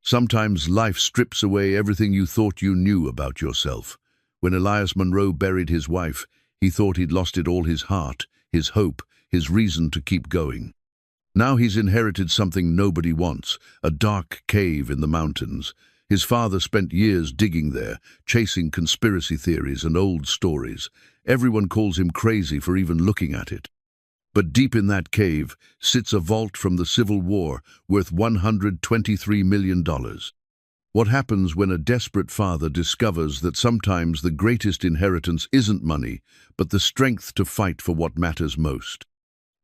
Sometimes life strips away everything you thought you knew about yourself. When Elias Munro buried his wife, he thought he'd lost it all: his heart, his hope, his reason to keep going. Now he's inherited something nobody wants, a dark cave in the mountains. His father spent years digging there, chasing conspiracy theories and old stories. Everyone calls him crazy for even looking at it. But deep in that cave sits a vault from the Civil War worth $123 million. What happens when a desperate father discovers that sometimes the greatest inheritance isn't money, but the strength to fight for what matters most?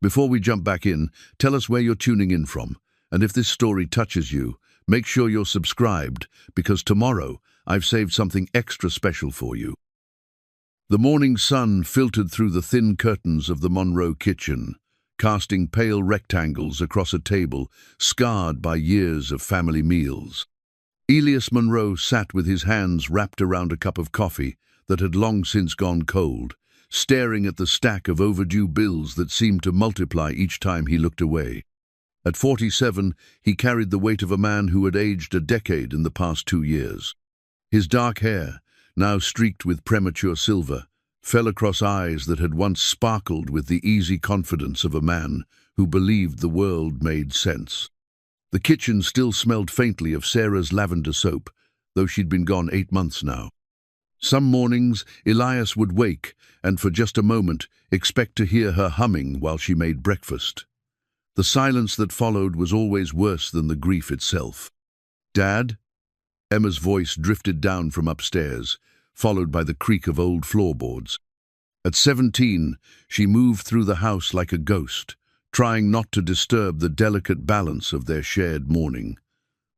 Before we jump back in, tell us where you're tuning in from, and if this story touches you, make sure you're subscribed, because tomorrow I've saved something extra special for you. The morning sun filtered through the thin curtains of the Munro kitchen, casting pale rectangles across a table scarred by years of family meals. Elias Munro sat with his hands wrapped around a cup of coffee that had long since gone cold, staring at the stack of overdue bills that seemed to multiply each time he looked away. At 47, he carried the weight of a man who had aged a decade in the past 2 years. His dark hair, now streaked with premature silver, fell across eyes that had once sparkled with the easy confidence of a man who believed the world made sense. The kitchen still smelled faintly of Sarah's lavender soap, though she'd been gone 8 months now. Some mornings, Elias would wake and for just a moment expect to hear her humming while she made breakfast. The silence that followed was always worse than the grief itself. "Dad?" Emma's voice drifted down from upstairs, followed by the creak of old floorboards. At 17, she moved through the house like a ghost, trying not to disturb the delicate balance of their shared morning.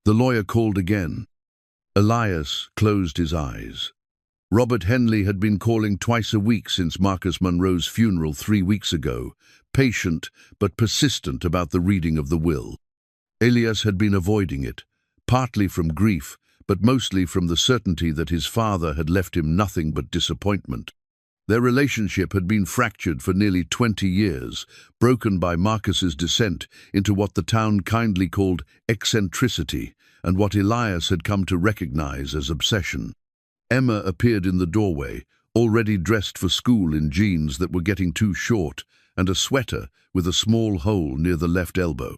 The lawyer called again. Elias closed his eyes. Robert Henley had been calling twice a week since Marcus Munro's funeral 3 weeks ago, patient but persistent about the reading of the will. Elias had been avoiding it, partly from grief, but mostly from the certainty that his father had left him nothing but disappointment. Their relationship had been fractured for nearly 20 years, broken by Marcus's descent into what the town kindly called eccentricity, and what Elias had come to recognize as obsession. Emma appeared in the doorway, already dressed for school in jeans that were getting too short and a sweater with a small hole near the left elbow.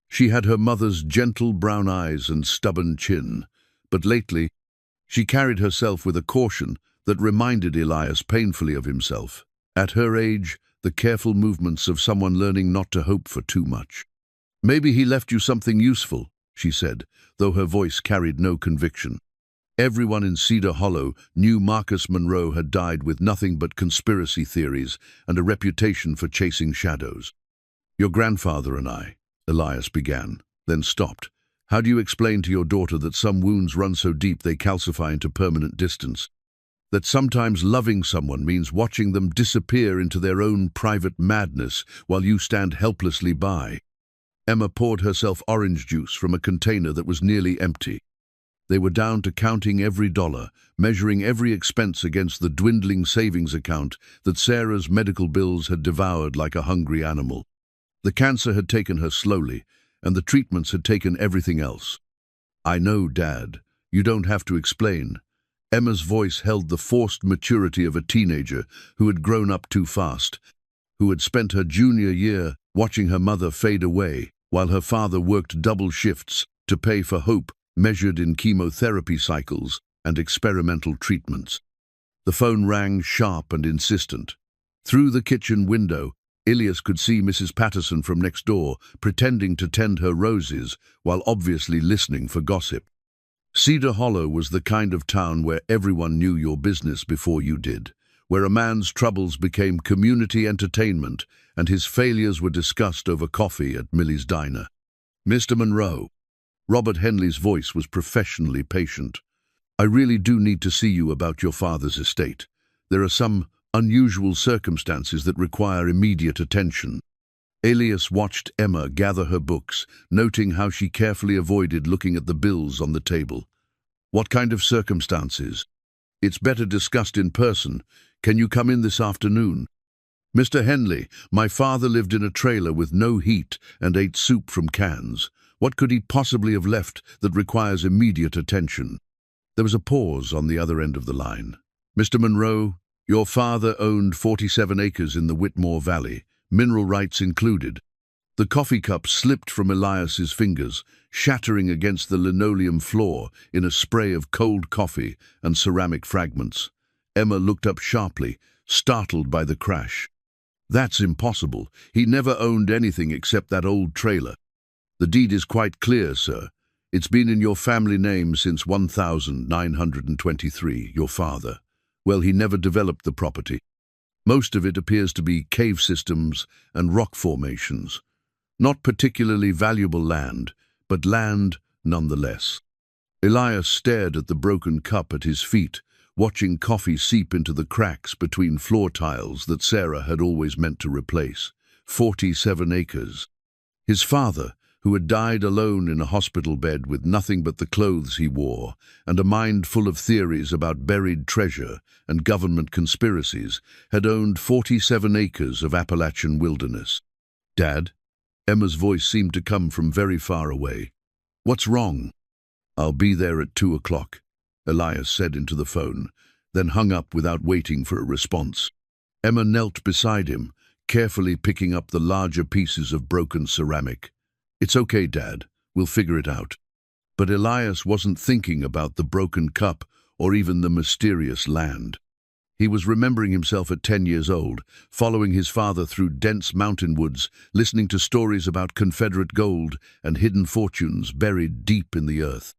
She had her mother's gentle brown eyes and stubborn chin, but lately she carried herself with a caution that reminded Elias painfully of himself. At her age, the careful movements of someone learning not to hope for too much. "Maybe he left you something useful," she said, though her voice carried no conviction. Everyone in Cedar Hollow knew Marcus Munro had died with nothing but conspiracy theories and a reputation for chasing shadows. "Your grandfather and I," Elias began, then stopped. "How do you explain to your daughter that some wounds run so deep they calcify into permanent distance? That sometimes loving someone means watching them disappear into their own private madness while you stand helplessly by?" Emma poured herself orange juice from a container that was nearly empty. They were down to counting every dollar, measuring every expense against the dwindling savings account that Sarah's medical bills had devoured like a hungry animal. The cancer had taken her slowly, and the treatments had taken everything else. "I know, Dad. You don't have to explain." Emma's voice held the forced maturity of a teenager who had grown up too fast, who had spent her junior year watching her mother fade away, while her father worked double shifts to pay for hope measured in chemotherapy cycles and experimental treatments. The phone rang sharp and insistent. Through the kitchen window, Elias could see Mrs. Patterson from next door, pretending to tend her roses while obviously listening for gossip. Cedar Hollow was the kind of town where everyone knew your business before you did, where a man's troubles became community entertainment and his failures were discussed over coffee at Millie's Diner. "Mr. Munro." Robert Henley's voice was professionally patient. "I really do need to see you about your father's estate. There are some unusual circumstances that require immediate attention." Elias watched Emma gather her books, noting how she carefully avoided looking at the bills on the table. "What kind of circumstances?" "It's better discussed in person. Can you come in this afternoon?" "Mr. Henley, my father lived in a trailer with no heat and ate soup from cans. What could he possibly have left that requires immediate attention? There was a pause on the other end of the line. Mr. Monroe, your father owned 47 acres in the Whitmore Valley, mineral rights included. The coffee cup slipped from Elias's fingers, shattering against the linoleum floor in a spray of cold coffee and ceramic fragments. Emma looked up sharply, startled by the crash. That's impossible. He never owned anything except that old trailer. The deed is quite clear, sir. It's been in your family name since 1923, your father. Well, he never developed the property. Most of it appears to be cave systems and rock formations. Not particularly valuable land, but land nonetheless. Elias stared at the broken cup at his feet, watching coffee seep into the cracks between floor tiles that Sarah had always meant to replace. 47 acres. His father, who had died alone in a hospital bed with nothing but the clothes he wore and a mind full of theories about buried treasure and government conspiracies, had owned 47 acres of Appalachian wilderness. Dad? Emma's voice seemed to come from very far away. What's wrong? I'll be there at 2 o'clock, Elias said into the phone, then hung up without waiting for a response. Emma knelt beside him, carefully picking up the larger pieces of broken ceramic. It's okay, Dad. We'll figure it out. But Elias wasn't thinking about the broken cup or even the mysterious land. He was remembering himself at 10 years old, following his father through dense mountain woods, listening to stories about Confederate gold and hidden fortunes buried deep in the earth.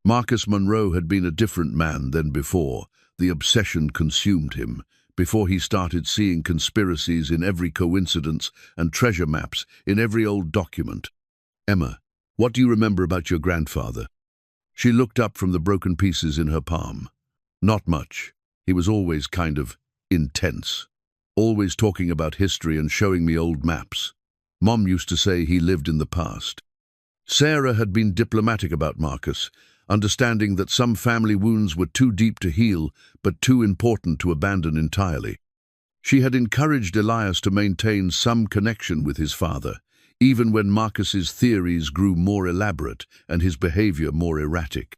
Marcus Monroe had been a different man than before. The obsession consumed him, before he started seeing conspiracies in every coincidence and treasure maps in every old document. Emma, what do you remember about your grandfather? She looked up from the broken pieces in her palm. Not much. He was always kind of intense, always talking about history and showing me old maps. Mom used to say he lived in the past. Sarah had been diplomatic about Marcus, understanding that some family wounds were too deep to heal, but too important to abandon entirely. She had encouraged Elias to maintain some connection with his father, even when Marcus's theories grew more elaborate and his behavior more erratic.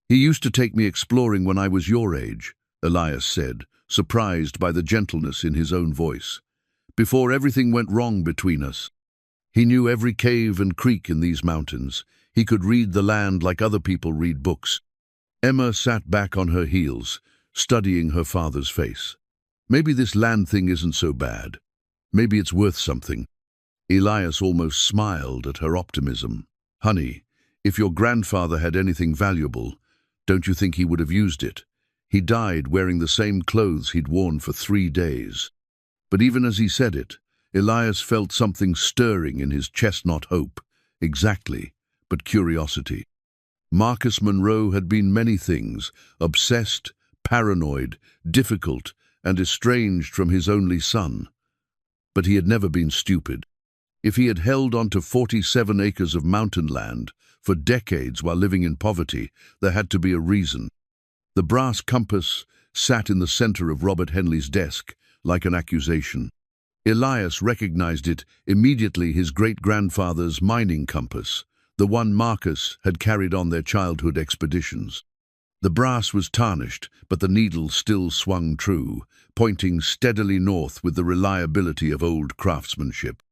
He used to take me exploring when I was your age, Elias said, surprised by the gentleness in his own voice. Before everything went wrong between us. He knew every cave and creek in these mountains. He could read the land like other people read books. Emma sat back on her heels, studying her father's face. Maybe this land thing isn't so bad. Maybe it's worth something. Elias almost smiled at her optimism. Honey, if your grandfather had anything valuable, don't you think he would have used it? He died wearing the same clothes he'd worn for 3 days. But even as he said it, Elias felt something stirring in his chest, not hope, exactly, but curiosity. Marcus Monroe had been many things, obsessed, paranoid, difficult, and estranged from his only son. But he had never been stupid. If he had held on to 47 acres of mountain land for decades while living in poverty, there had to be a reason. The brass compass sat in the center of Robert Henley's desk, like an accusation. Elias recognized it immediately, his great-grandfather's mining compass, the one Marcus had carried on their childhood expeditions. The brass was tarnished, but the needle still swung true, pointing steadily north with the reliability of old craftsmanship.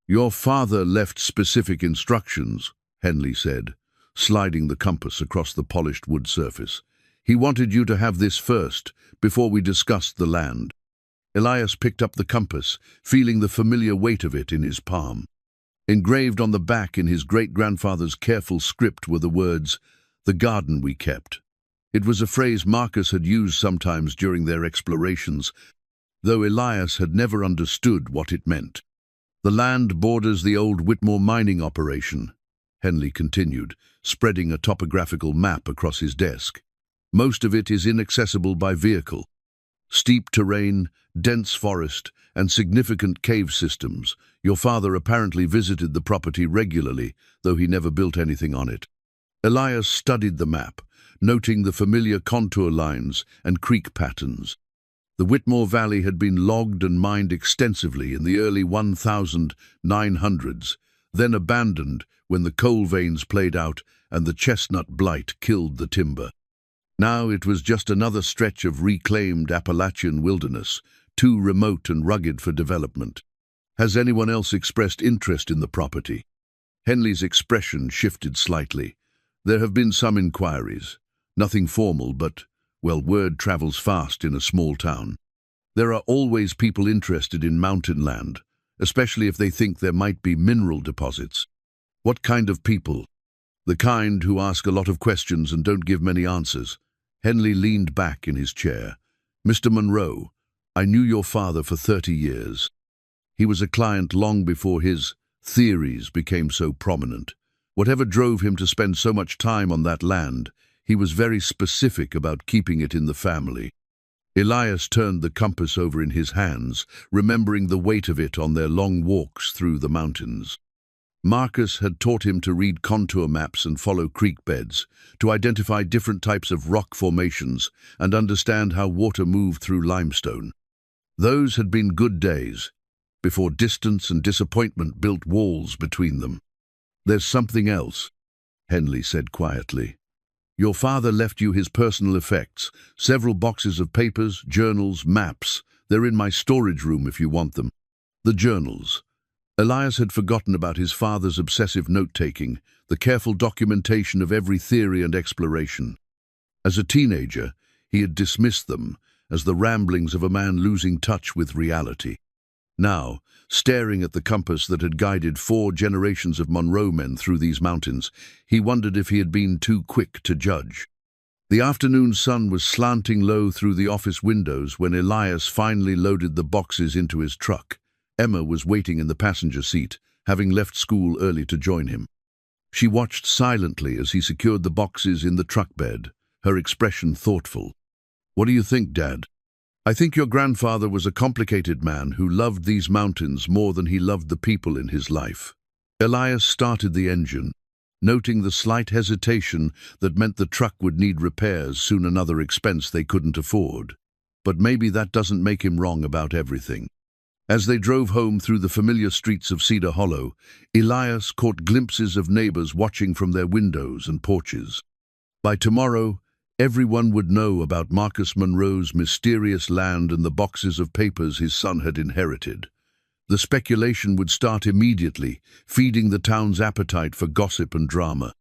Your father left specific instructions, Henley said, sliding the compass across the polished wood surface. He wanted you to have this first, before we discussed the land. Elias picked up the compass, feeling the familiar weight of it in his palm. Engraved on the back in his great-grandfather's careful script were the words, "The garden we kept." It was a phrase Marcus had used sometimes during their explorations, though Elias had never understood what it meant. The land borders the old Whitmore mining operation, Henley continued, spreading a topographical map across his desk. Most of it is inaccessible by vehicle. Steep terrain, dense forest, and significant cave systems. Your father apparently visited the property regularly, though he never built anything on it. Elias studied the map, noting the familiar contour lines and creek patterns. The Whitmore Valley had been logged and mined extensively in the early 1900s, then abandoned when the coal veins played out and the chestnut blight killed the timber. Now it was just another stretch of reclaimed Appalachian wilderness, too remote and rugged for development. Has anyone else expressed interest in the property? Henley's expression shifted slightly. There have been some inquiries. Nothing formal, but, well, word travels fast in a small town. There are always people interested in mountain land, especially if they think there might be mineral deposits. What kind of people? The kind who ask a lot of questions and don't give many answers. Henley leaned back in his chair. Mr. Monroe, I knew your father for 30 years. He was a client long before his theories became so prominent. Whatever drove him to spend so much time on that land, he was very specific about keeping it in the family. Elias turned the compass over in his hands, remembering the weight of it on their long walks through the mountains. Marcus had taught him to read contour maps and follow creek beds, to identify different types of rock formations and understand how water moved through limestone. Those had been good days, before distance and disappointment built walls between them. There's something else, Henley said quietly. Your father left you his personal effects, several boxes of papers, journals, maps. They're in my storage room if you want them. The journals. Elias had forgotten about his father's obsessive note-taking, the careful documentation of every theory and exploration. As a teenager, he had dismissed them as the ramblings of a man losing touch with reality. Now, staring at the compass that had guided 4 generations of Monroe men through these mountains, he wondered if he had been too quick to judge. The afternoon sun was slanting low through the office windows when Elias finally loaded the boxes into his truck. Emma was waiting in the passenger seat, having left school early to join him. She watched silently as he secured the boxes in the truck bed, her expression thoughtful. What do you think, Dad? I think your grandfather was a complicated man who loved these mountains more than he loved the people in his life. Elias started the engine, noting the slight hesitation that meant the truck would need repairs, soon another expense they couldn't afford. But maybe that doesn't make him wrong about everything. As they drove home through the familiar streets of Cedar Hollow, Elias caught glimpses of neighbors watching from their windows and porches. By tomorrow, everyone would know about Marcus Monroe's mysterious land and the boxes of papers his son had inherited. The speculation would start immediately, feeding the town's appetite for gossip and drama.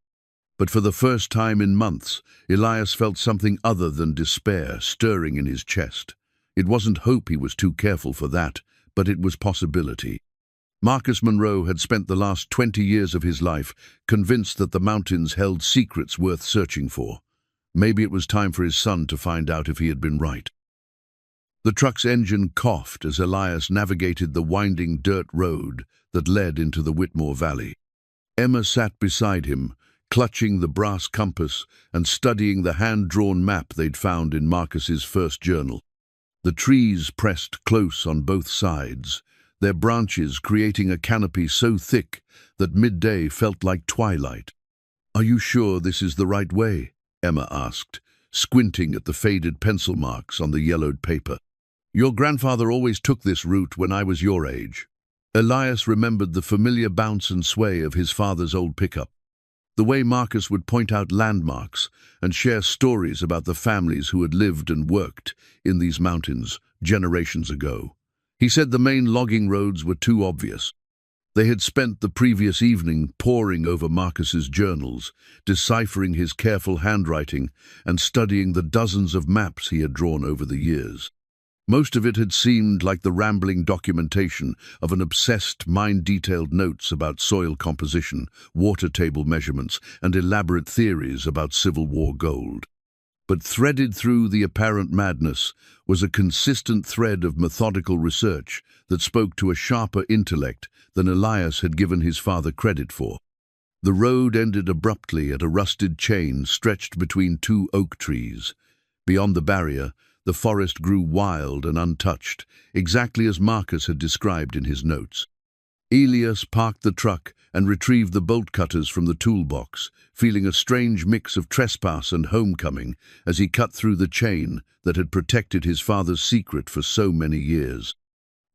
But for the first time in months, Elias felt something other than despair stirring in his chest. It wasn't hope he was too careful for that, but it was possibility. Marcus Monroe had spent the last 20 years of his life convinced that the mountains held secrets worth searching for. Maybe it was time for his son to find out if he had been right. The truck's engine coughed as Elias navigated the winding dirt road that led into the Whitmore Valley. Emma sat beside him, clutching the brass compass and studying the hand-drawn map they'd found in Marcus's first journal. The trees pressed close on both sides, their branches creating a canopy so thick that midday felt like twilight. "Are you sure this is the right way?" Emma asked, squinting at the faded pencil marks on the yellowed paper. "Your grandfather always took this route when I was your age." Elias remembered the familiar bounce and sway of his father's old pickup, the way Marcus would point out landmarks and share stories about the families who had lived and worked in these mountains generations ago. He said the main logging roads were too obvious. They had spent the previous evening poring over Marcus's journals, deciphering his careful handwriting and studying the dozens of maps he had drawn over the years. Most of it had seemed like the rambling documentation of an obsessed mind-detailed notes about soil composition, water table measurements, and elaborate theories about Civil War gold. But threaded through the apparent madness was a consistent thread of methodical research that spoke to a sharper intellect than Elias had given his father credit for. The road ended abruptly at a rusted chain stretched between 2 oak trees. Beyond the barrier, the forest grew wild and untouched, exactly as Marcus had described in his notes. Elias parked the truck and retrieved the bolt cutters from the toolbox, feeling a strange mix of trespass and homecoming as he cut through the chain that had protected his father's secret for so many years.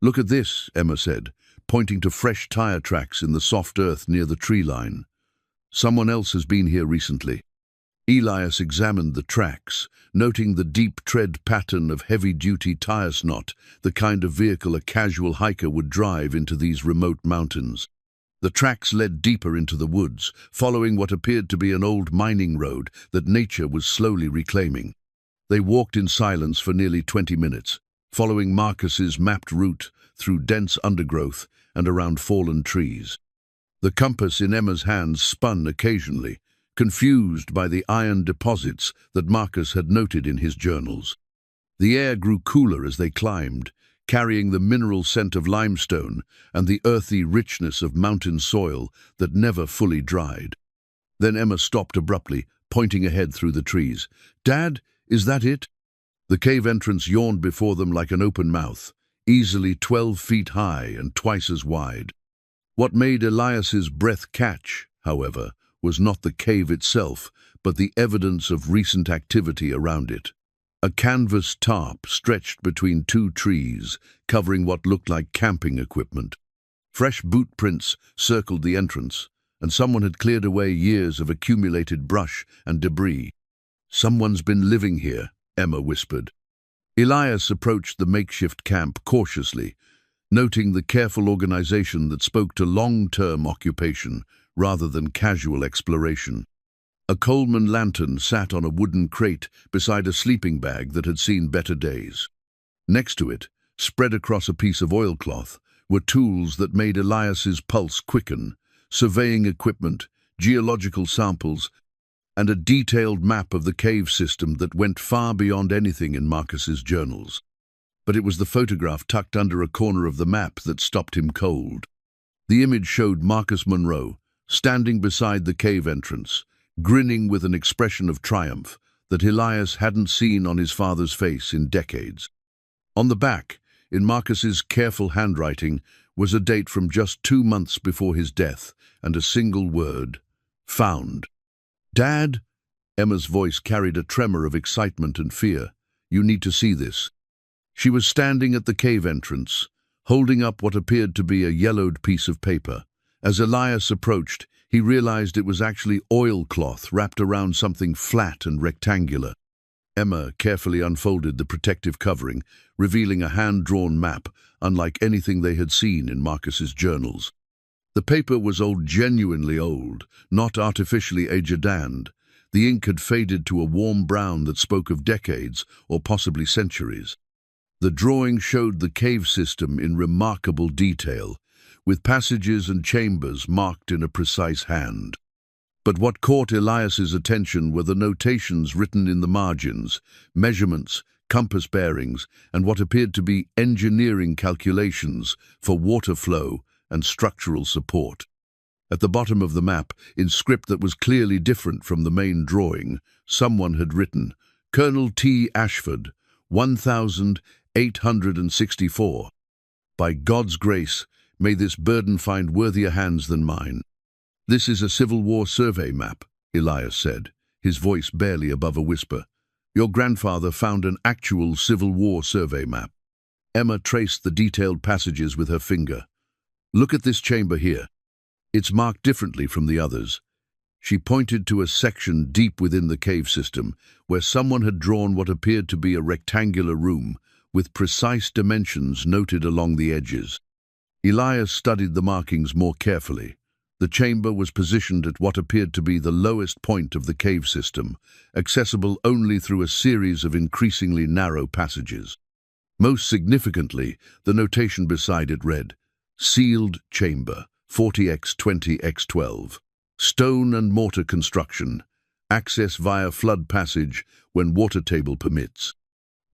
"Look at this," Emma said, pointing to fresh tire tracks in the soft earth near the tree line. Someone else has been here recently. Elias examined the tracks, noting the deep tread pattern of heavy-duty tire snot, the kind of vehicle a casual hiker would drive into these remote mountains. The tracks led deeper into the woods, following what appeared to be an old mining road that nature was slowly reclaiming. They walked in silence for nearly 20 minutes, following Marcus's mapped route through dense undergrowth and around fallen trees. The compass in Emma's hands spun occasionally, confused by the iron deposits that Marcus had noted in his journals. The air grew cooler as they climbed, carrying the mineral scent of limestone and the earthy richness of mountain soil that never fully dried. Then Emma stopped abruptly, pointing ahead through the trees. "Dad, is that it?" The cave entrance yawned before them like an open mouth, easily 12 feet high and twice as wide. What made Elias's breath catch, however, was not the cave itself, but the evidence of recent activity around it. A canvas tarp stretched between two trees, covering what looked like camping equipment. Fresh boot prints circled the entrance, and someone had cleared away years of accumulated brush and debris. "Someone's been living here," Emma whispered. Elias approached the makeshift camp cautiously, noting the careful organization that spoke to long-term occupation rather than casual exploration. A Coleman lantern sat on a wooden crate beside a sleeping bag that had seen better days. Next to it, spread across a piece of oilcloth, were tools that made Elias's pulse quicken, surveying equipment, geological samples, and a detailed map of the cave system that went far beyond anything in Marcus's journals. But it was the photograph tucked under a corner of the map that stopped him cold. The image showed Marcus Monroe, standing beside the cave entrance, grinning with an expression of triumph that Elias hadn't seen on his father's face in decades. On the back, in Marcus's careful handwriting, was a date from just 2 months before his death and a single word: found. "Dad?" Emma's voice carried a tremor of excitement and fear. "You need to see this." She was standing at the cave entrance, holding up what appeared to be a yellowed piece of paper. As Elias approached, he realized it was actually oilcloth wrapped around something flat and rectangular. Emma carefully unfolded the protective covering, revealing a hand-drawn map, unlike anything they had seen in Marcus's journals. The paper was genuinely old, not artificially aged. The ink had faded to a warm brown that spoke of decades or possibly centuries. The drawing showed the cave system in remarkable detail, with passages and chambers marked in a precise hand. But what caught Elias's attention were the notations written in the margins, measurements, compass bearings, and what appeared to be engineering calculations for water flow and structural support. At the bottom of the map, in script that was clearly different from the main drawing, someone had written, "Colonel T. Ashford, 1864. By God's grace, may this burden find worthier hands than mine." "This is a Civil War survey map," Elias said, his voice barely above a whisper. "Your grandfather found an actual Civil War survey map." Emma traced the detailed passages with her finger. "Look at this chamber here. It's marked differently from the others." She pointed to a section deep within the cave system, where someone had drawn what appeared to be a rectangular room, with precise dimensions noted along the edges. Elias studied the markings more carefully. The chamber was positioned at what appeared to be the lowest point of the cave system, accessible only through a series of increasingly narrow passages. Most significantly, the notation beside it read, "Sealed chamber, 40x20x12. Stone and mortar construction. Access via flood passage when water table permits."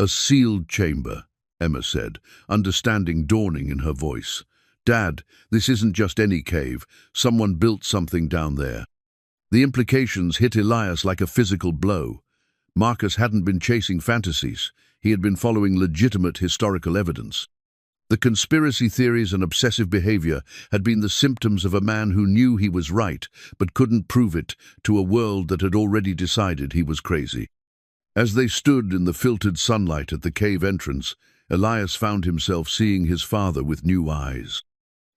"A sealed chamber," Emma said, understanding dawning in her voice. "Dad, this isn't just any cave. Someone built something down there." The implications hit Elias like a physical blow. Marcus hadn't been chasing fantasies. He had been following legitimate historical evidence. The conspiracy theories and obsessive behavior had been the symptoms of a man who knew he was right, but couldn't prove it to a world that had already decided he was crazy. As they stood in the filtered sunlight at the cave entrance, Elias found himself seeing his father with new eyes.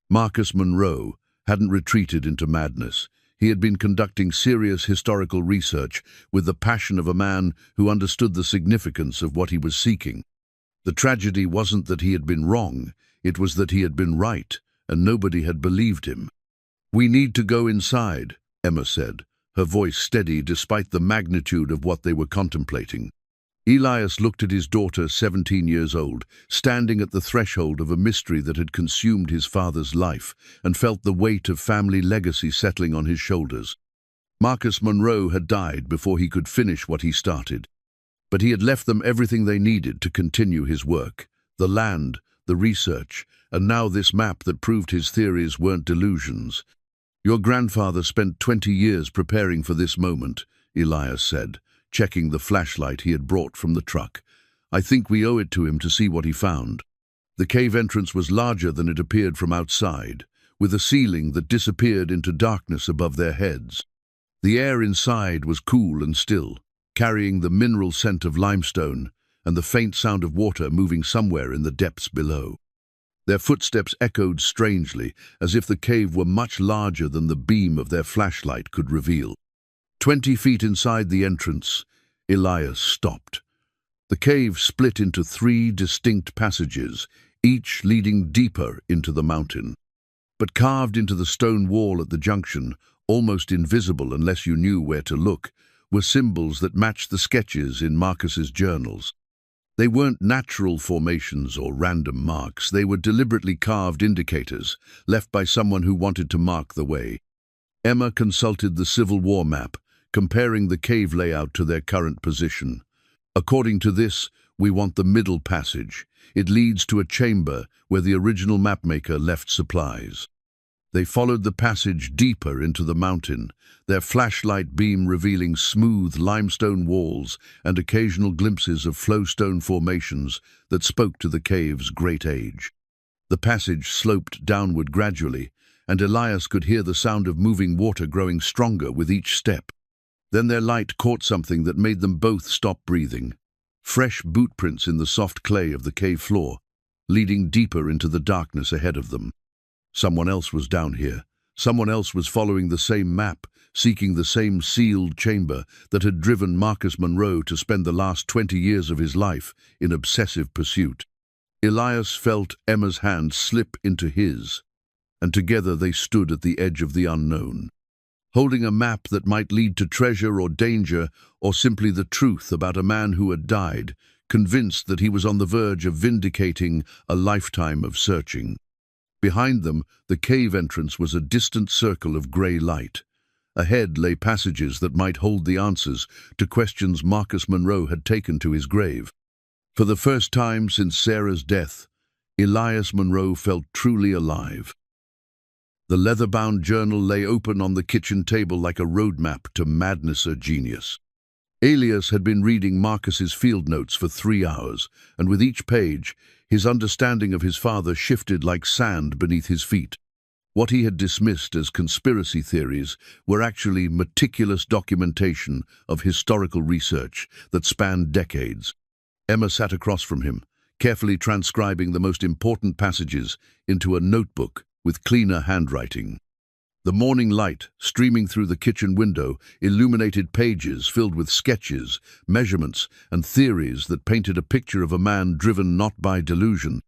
Marcus Monroe hadn't retreated into madness. He had been conducting serious historical research with the passion of a man who understood the significance of what he was seeking. The tragedy wasn't that he had been wrong, it was that he had been right, and nobody had believed him. "We need to go inside," Emma said, her voice steady despite the magnitude of what they were contemplating. Elias looked at his daughter, 17 years old, standing at the threshold of a mystery that had consumed his father's life, and felt the weight of family legacy settling on his shoulders. Marcus Monroe had died before he could finish what he started. But he had left them everything they needed to continue his work: the land, the research, and now this map that proved his theories weren't delusions. "Your grandfather spent 20 years preparing for this moment," Elias said, checking the flashlight he had brought from the truck. "I think we owe it to him to see what he found." The cave entrance was larger than it appeared from outside, with a ceiling that disappeared into darkness above their heads. The air inside was cool and still, carrying the mineral scent of limestone and the faint sound of water moving somewhere in the depths below. Their footsteps echoed strangely, as if the cave were much larger than the beam of their flashlight could reveal. 20 feet inside the entrance, Elias stopped. The cave split into 3 distinct passages, each leading deeper into the mountain. But carved into the stone wall at the junction, almost invisible unless you knew where to look, were symbols that matched the sketches in Marcus's journals. They weren't natural formations or random marks, they were deliberately carved indicators, left by someone who wanted to mark the way. Emma consulted the Civil War map, comparing the cave layout to their current position. "According to this, we want the middle passage. It leads to a chamber where the original mapmaker left supplies." They followed the passage deeper into the mountain, their flashlight beam revealing smooth limestone walls and occasional glimpses of flowstone formations that spoke to the cave's great age. The passage sloped downward gradually, and Elias could hear the sound of moving water growing stronger with each step. Then their light caught something that made them both stop breathing. Fresh boot prints in the soft clay of the cave floor, leading deeper into the darkness ahead of them. Someone else was down here. Someone else was following the same map, seeking the same sealed chamber that had driven Marcus Monroe to spend the last 20 years of his life in obsessive pursuit. Elias felt Emma's hand slip into his, and together they stood at the edge of the unknown, holding a map that might lead to treasure or danger, or simply the truth about a man who had died, convinced that he was on the verge of vindicating a lifetime of searching. Behind them, the cave entrance was a distant circle of grey light. Ahead lay passages that might hold the answers to questions Marcus Monroe had taken to his grave. For the first time since Sarah's death, Elias Monroe felt truly alive. The leather-bound journal lay open on the kitchen table like a roadmap to madness or genius. Elias had been reading Marcus's field notes for 3 hours, and with each page, his understanding of his father shifted like sand beneath his feet. What he had dismissed as conspiracy theories were actually meticulous documentation of historical research that spanned decades. Emma sat across from him, carefully transcribing the most important passages into a notebook with cleaner handwriting. The morning light, streaming through the kitchen window, illuminated pages filled with sketches, measurements, and theories that painted a picture of a man driven not by delusion,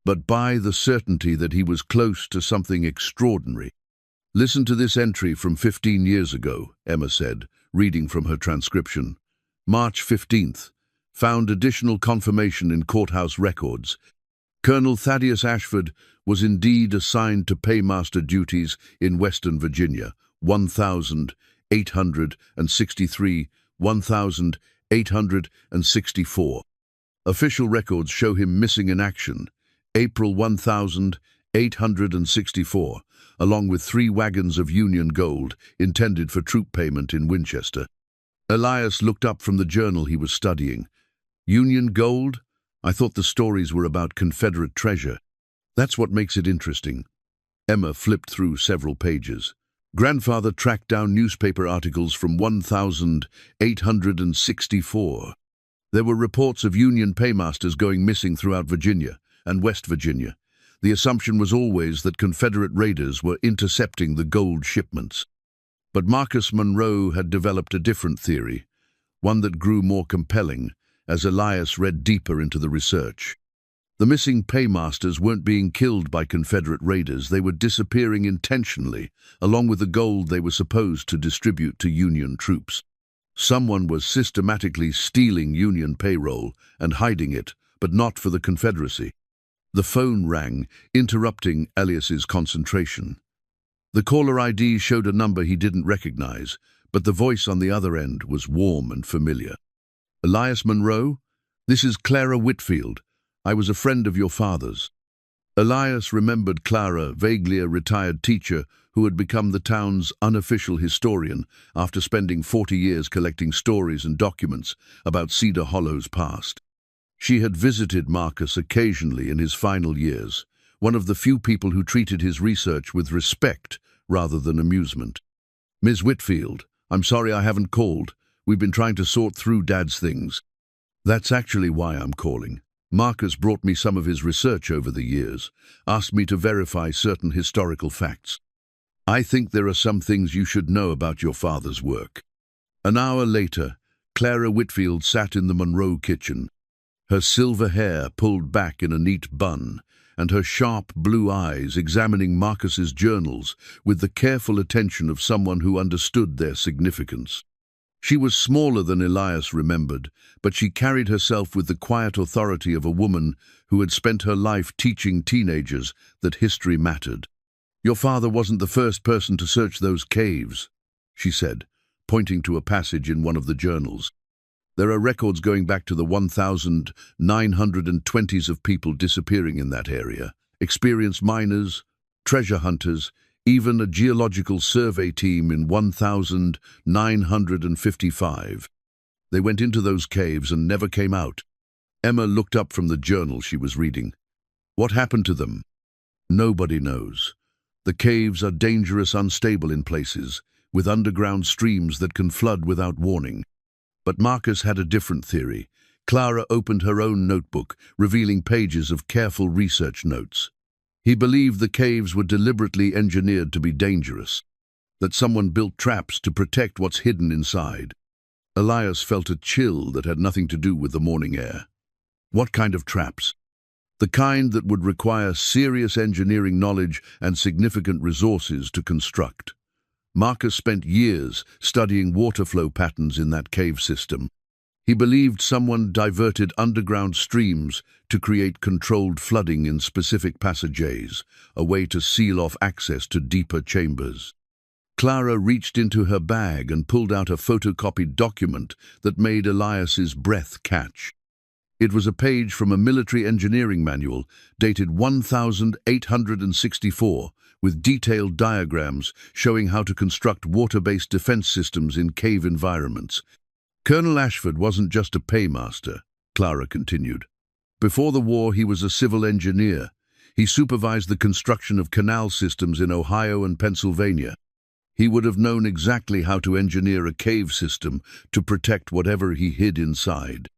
but by the certainty that he was close to something extraordinary. "Listen to this entry from 15 years ago," Emma said, reading from her transcription. "March 15th. Found additional confirmation in courthouse records. Colonel Thaddeus Ashford was indeed assigned to paymaster duties in Western Virginia, 1863, 1864. Official records show him missing in action, April 1864, along with 3 wagons of Union gold intended for troop payment in Winchester." Elias looked up from the journal he was studying. "Union gold? I thought the stories were about Confederate treasure." "That's what makes it interesting." Emma flipped through several pages. Grandfather tracked down newspaper articles from 1864. There were reports of Union paymasters going missing throughout Virginia and West Virginia. The assumption was always that Confederate raiders were intercepting the gold shipments. But Marcus Monroe had developed a different theory, one that grew more compelling as Elias read deeper into the research. The missing paymasters weren't being killed by Confederate raiders, they were disappearing intentionally, along with the gold they were supposed to distribute to Union troops. Someone was systematically stealing Union payroll and hiding it, but not for the Confederacy. The phone rang, interrupting Elias's concentration. The caller ID showed a number he didn't recognize, but the voice on the other end was warm and familiar. "Elias Monroe? This is Clara Whitfield. I was a friend of your father's." Elias remembered Clara, vaguely a retired teacher who had become the town's unofficial historian after spending 40 years collecting stories and documents about Cedar Hollow's past. She had visited Marcus occasionally in his final years, one of the few people who treated his research with respect rather than amusement. "Ms. Whitfield, I'm sorry I haven't called. We've been trying to sort through Dad's things." "That's actually why I'm calling. Marcus brought me some of his research over the years, asked me to verify certain historical facts. I think there are some things you should know about your father's work." An hour later, Clara Whitfield sat in the Monroe kitchen, her silver hair pulled back in a neat bun, and her sharp blue eyes examining Marcus's journals with the careful attention of someone who understood their significance. She was smaller than Elias remembered, but she carried herself with the quiet authority of a woman who had spent her life teaching teenagers that history mattered. "Your father wasn't the first person to search those caves," she said, pointing to a passage in one of the journals. "There are records going back to the 1920s of people disappearing in that area, experienced miners, treasure hunters, even a geological survey team in 1955. They went into those caves and never came out." Emma looked up from the journal she was reading. "What happened to them?" "Nobody knows. The caves are dangerous, unstable in places, with underground streams that can flood without warning." But Marcus had a different theory. Clara opened her own notebook, revealing pages of careful research notes. He believed the caves were deliberately engineered to be dangerous, that someone built traps to protect what's hidden inside. Elias felt a chill that had nothing to do with the morning air. What kind of traps? The kind that would require serious engineering knowledge and significant resources to construct. Marcus spent years studying water flow patterns in that cave system. He believed someone diverted underground streams to create controlled flooding in specific passageways, a way to seal off access to deeper chambers. Clara reached into her bag and pulled out a photocopied document that made Elias's breath catch. It was a page from a military engineering manual dated 1864, with detailed diagrams showing how to construct water-based defense systems in cave environments. "Colonel Ashford wasn't just a paymaster," Clara continued. "Before the war, he was a civil engineer. He supervised the construction of canal systems in Ohio and Pennsylvania. He would have known exactly how to engineer a cave system to protect whatever he hid inside."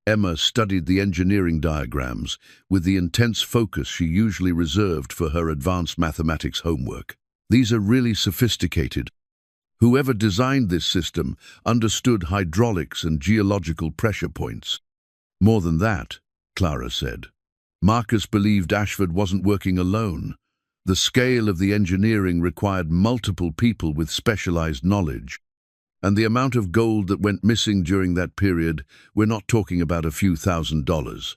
Emma studied the engineering diagrams with the intense focus she usually reserved for her advanced mathematics homework. "These are really sophisticated. Whoever designed this system understood hydraulics and geological pressure points." "More than that," Clara said. "Marcus believed Ashford wasn't working alone. The scale of the engineering required multiple people with specialized knowledge. And the amount of gold that went missing during that period, we're not talking about a few $1,000s.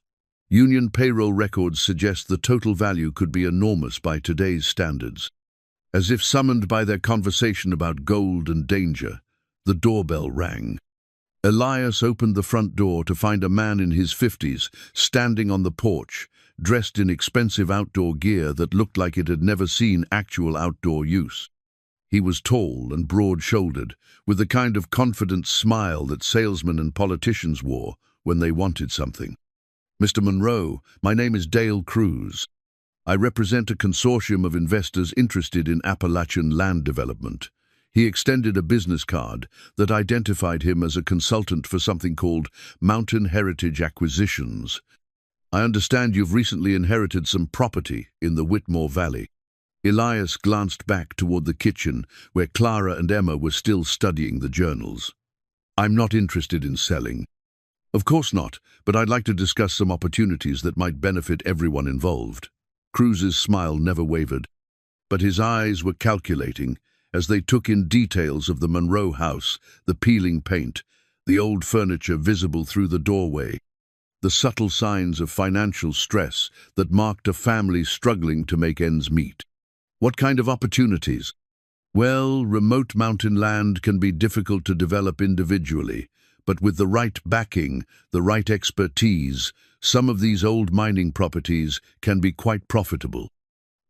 Union payroll records suggest the total value could be enormous by today's standards." As if summoned by their conversation about gold and danger, the doorbell rang. Elias opened the front door to find a man in his 50s standing on the porch, dressed in expensive outdoor gear that looked like it had never seen actual outdoor use. He was tall and broad-shouldered, with the kind of confident smile that salesmen and politicians wore when they wanted something. "Mr. Monroe, my name is Dale Cruz. I represent a consortium of investors interested in Appalachian land development." He extended a business card that identified him as a consultant for something called Mountain Heritage Acquisitions. I understand you've recently inherited some property in the Whitmore Valley. Elias glanced back toward the kitchen, where Clara and Emma were still studying the journals. I'm not interested in selling. Of course not, but I'd like to discuss some opportunities that might benefit everyone involved. Cruz's smile never wavered, but his eyes were calculating as they took in details of the Monroe house, the peeling paint, the old furniture visible through the doorway, the subtle signs of financial stress that marked a family struggling to make ends meet. What kind of opportunities? Well, remote mountain land can be difficult to develop individually, but with the right backing, the right expertise, some of these old mining properties can be quite profitable.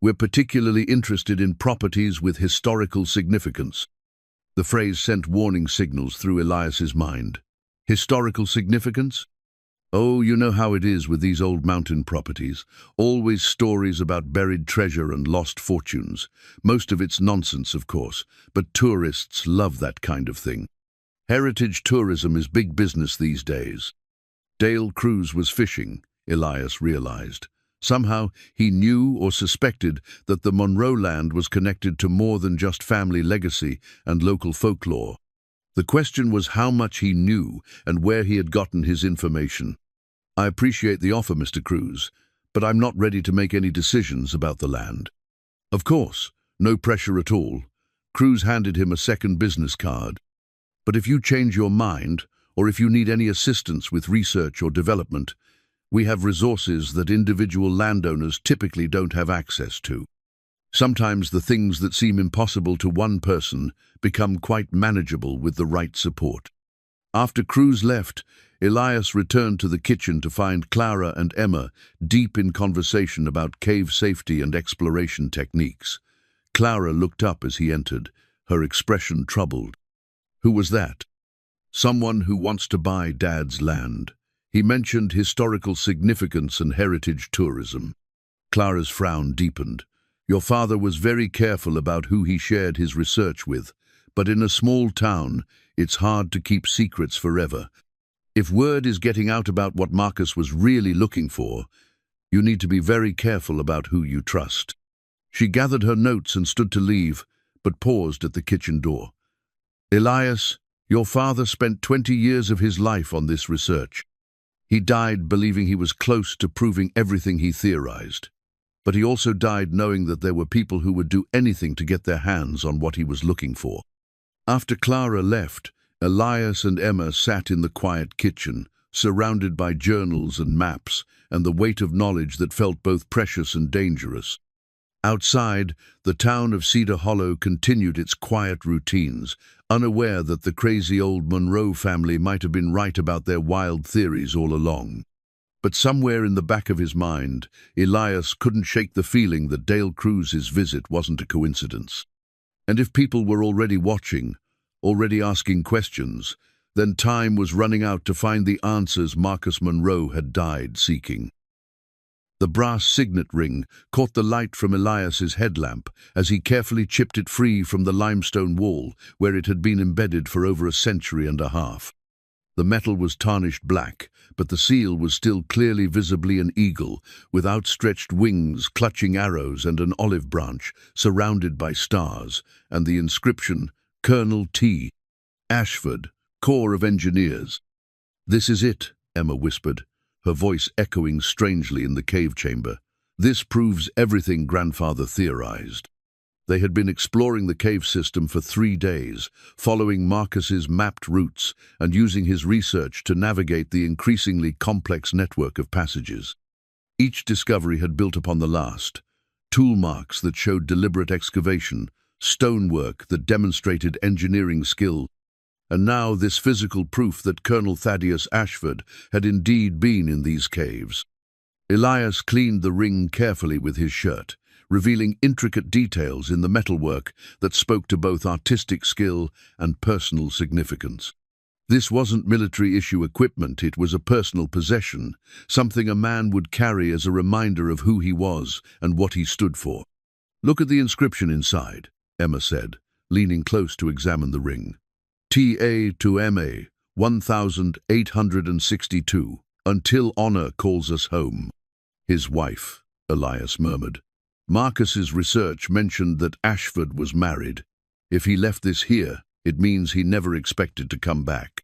We're particularly interested in properties with historical significance. The phrase sent warning signals through Elias's mind. Historical significance? Oh, you know how it is with these old mountain properties. Always stories about buried treasure and lost fortunes. Most of it's nonsense, of course, but tourists love that kind of thing. Heritage tourism is big business these days. Dale Cruz was fishing, Elias realized. Somehow, he knew or suspected that the Monroe land was connected to more than just family legacy and local folklore. The question was how much he knew and where he had gotten his information. I appreciate the offer, Mr. Cruz, but I'm not ready to make any decisions about the land. Of course, no pressure at all. Cruz handed him a second business card. But if you change your mind, or if you need any assistance with research or development, we have resources that individual landowners typically don't have access to. Sometimes the things that seem impossible to one person become quite manageable with the right support. After Cruz left, Elias returned to the kitchen to find Clara and Emma deep in conversation about cave safety and exploration techniques. Clara looked up as he entered, her expression troubled. Who was that? Someone who wants to buy Dad's land. He mentioned historical significance and heritage tourism. Clara's frown deepened. Your father was very careful about who he shared his research with, but in a small town, it's hard to keep secrets forever. If word is getting out about what Marcus was really looking for, you need to be very careful about who you trust. She gathered her notes and stood to leave, but paused at the kitchen door. Elias, your father spent 20 years of his life on this research. He died believing he was close to proving everything he theorized. But he also died knowing that there were people who would do anything to get their hands on what he was looking for. After Clara left, Elias and Emma sat in the quiet kitchen, surrounded by journals and maps, and the weight of knowledge that felt both precious and dangerous. Outside, the town of Cedar Hollow continued its quiet routines, unaware that the crazy old Monroe family might have been right about their wild theories all along. But somewhere in the back of his mind, Elias couldn't shake the feeling that Dale Cruz's visit wasn't a coincidence. And if people were already watching, already asking questions, then time was running out to find the answers Marcus Monroe had died seeking. The brass signet ring caught the light from Elias's headlamp as he carefully chipped it free from the limestone wall where it had been embedded for over a century and a half. The metal was tarnished black, but the seal was still clearly visibly an eagle, with outstretched wings clutching arrows and an olive branch surrounded by stars, and the inscription, Colonel T. Ashford, Corps of Engineers. This is it, Emma whispered, her voice echoing strangely in the cave chamber. This proves everything Grandfather theorized. They had been exploring the cave system for 3 days, following Marcus's mapped routes and using his research to navigate the increasingly complex network of passages. Each discovery had built upon the last, tool marks that showed deliberate excavation, stonework that demonstrated engineering skill, and now this physical proof that Colonel Thaddeus Ashford had indeed been in these caves. Elias cleaned the ring carefully with his shirt, revealing intricate details in the metalwork that spoke to both artistic skill and personal significance. This wasn't military-issue equipment, it was a personal possession, something a man would carry as a reminder of who he was and what he stood for. Look at the inscription inside, Emma said, leaning close to examine the ring. TA to MA, 1862, until honor calls us home. His wife, Elias murmured. Marcus's research mentioned that Ashford was married. If he left this here, it means he never expected to come back.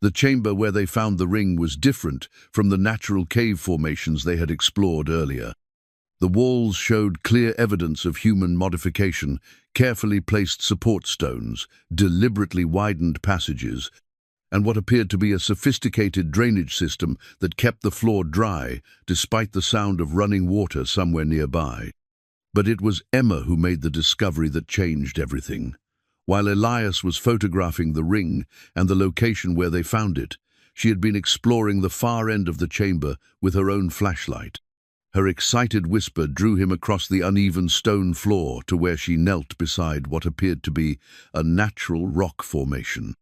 The chamber where they found the ring was different from the natural cave formations they had explored earlier. The walls showed clear evidence of human modification, carefully placed support stones, deliberately widened passages, and what appeared to be a sophisticated drainage system that kept the floor dry despite the sound of running water somewhere nearby. But it was Emma who made the discovery that changed everything. While Elias was photographing the ring and the location where they found it, she had been exploring the far end of the chamber with her own flashlight. Her excited whisper drew him across the uneven stone floor to where she knelt beside what appeared to be a natural rock formation.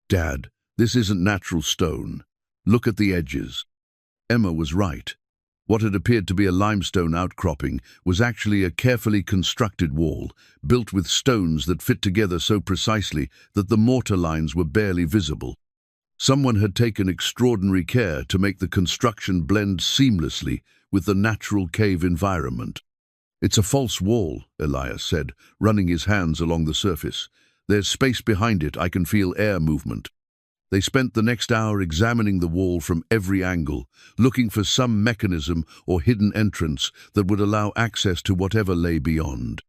"Dad, this isn't natural stone. Look at the edges." Emma was right. What had appeared to be a limestone outcropping was actually a carefully constructed wall, built with stones that fit together so precisely that the mortar lines were barely visible. Someone had taken extraordinary care to make the construction blend seamlessly with the natural cave environment. "It's a false wall," Elias said, running his hands along the surface. "There's space behind it. I can feel air movement." They spent the next hour examining the wall from every angle, looking for some mechanism or hidden entrance that would allow access to whatever lay beyond.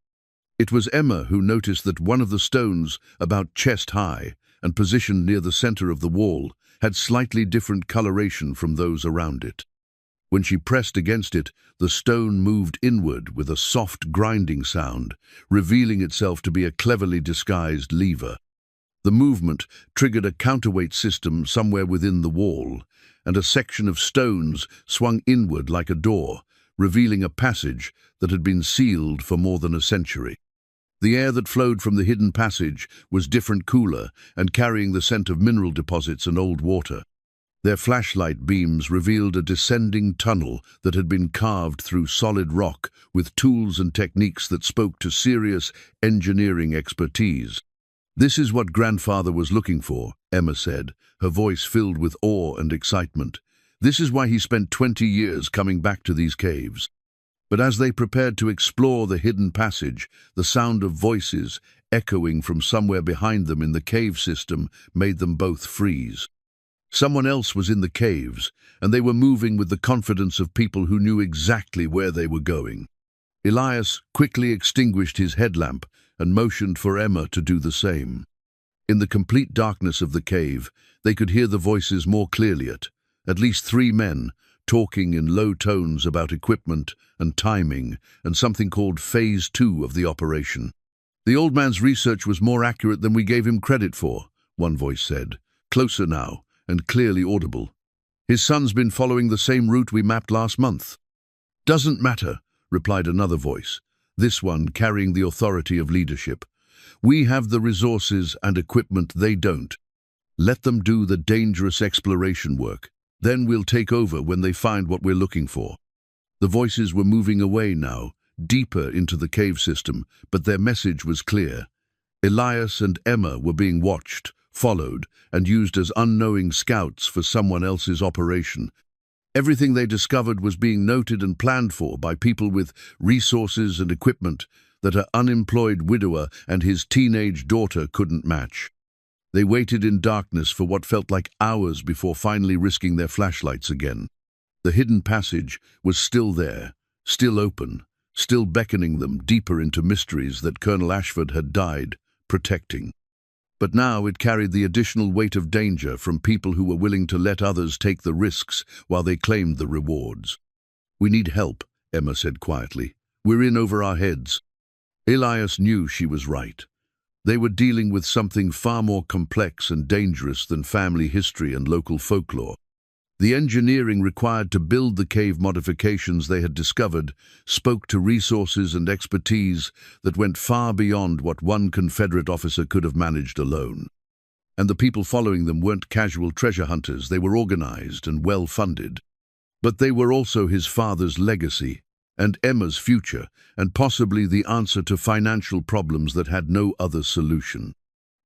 It was Emma who noticed that one of the stones, about chest high and positioned near the center of the wall, had slightly different coloration from those around it. When she pressed against it, the stone moved inward with a soft grinding sound, revealing itself to be a cleverly disguised lever. The movement triggered a counterweight system somewhere within the wall, and a section of stones swung inward like a door, revealing a passage that had been sealed for more than a century. The air that flowed from the hidden passage was different, cooler, and carrying the scent of mineral deposits and old water. Their flashlight beams revealed a descending tunnel that had been carved through solid rock with tools and techniques that spoke to serious engineering expertise. "This is what Grandfather was looking for," Emma said, her voice filled with awe and excitement. "This is why he spent 20 years coming back to these caves." But as they prepared to explore the hidden passage, the sound of voices echoing from somewhere behind them in the cave system made them both freeze. Someone else was in the caves, and they were moving with the confidence of people who knew exactly where they were going. Elias quickly extinguished his headlamp and motioned for Emma to do the same. In the complete darkness of the cave, they could hear the voices more clearly. At least 3 men, talking in low tones about equipment and timing and something called Phase 2 of the operation. "The old man's research was more accurate than we gave him credit for," one voice said, closer now and clearly audible. "His son's been following the same route we mapped last month." "Doesn't matter," replied another voice, this one carrying the authority of leadership. "We have the resources and equipment they don't. Let them do the dangerous exploration work. Then we'll take over when they find what we're looking for." The voices were moving away now, deeper into the cave system, but their message was clear. Elias and Emma were being watched, followed, and used as unknowing scouts for someone else's operation. Everything they discovered was being noted and planned for by people with resources and equipment that an unemployed widower and his teenage daughter couldn't match. They waited in darkness for what felt like hours before finally risking their flashlights again. The hidden passage was still there, still open, still beckoning them deeper into mysteries that Colonel Ashford had died protecting. But now it carried the additional weight of danger from people who were willing to let others take the risks while they claimed the rewards. "We need help," Emma said quietly. "We're in over our heads." Elias knew she was right. They were dealing with something far more complex and dangerous than family history and local folklore. The engineering required to build the cave modifications they had discovered spoke to resources and expertise that went far beyond what one Confederate officer could have managed alone. And the people following them weren't casual treasure hunters, they were organized and well-funded. But they were also his father's legacy, and Emma's future, and possibly the answer to financial problems that had no other solution.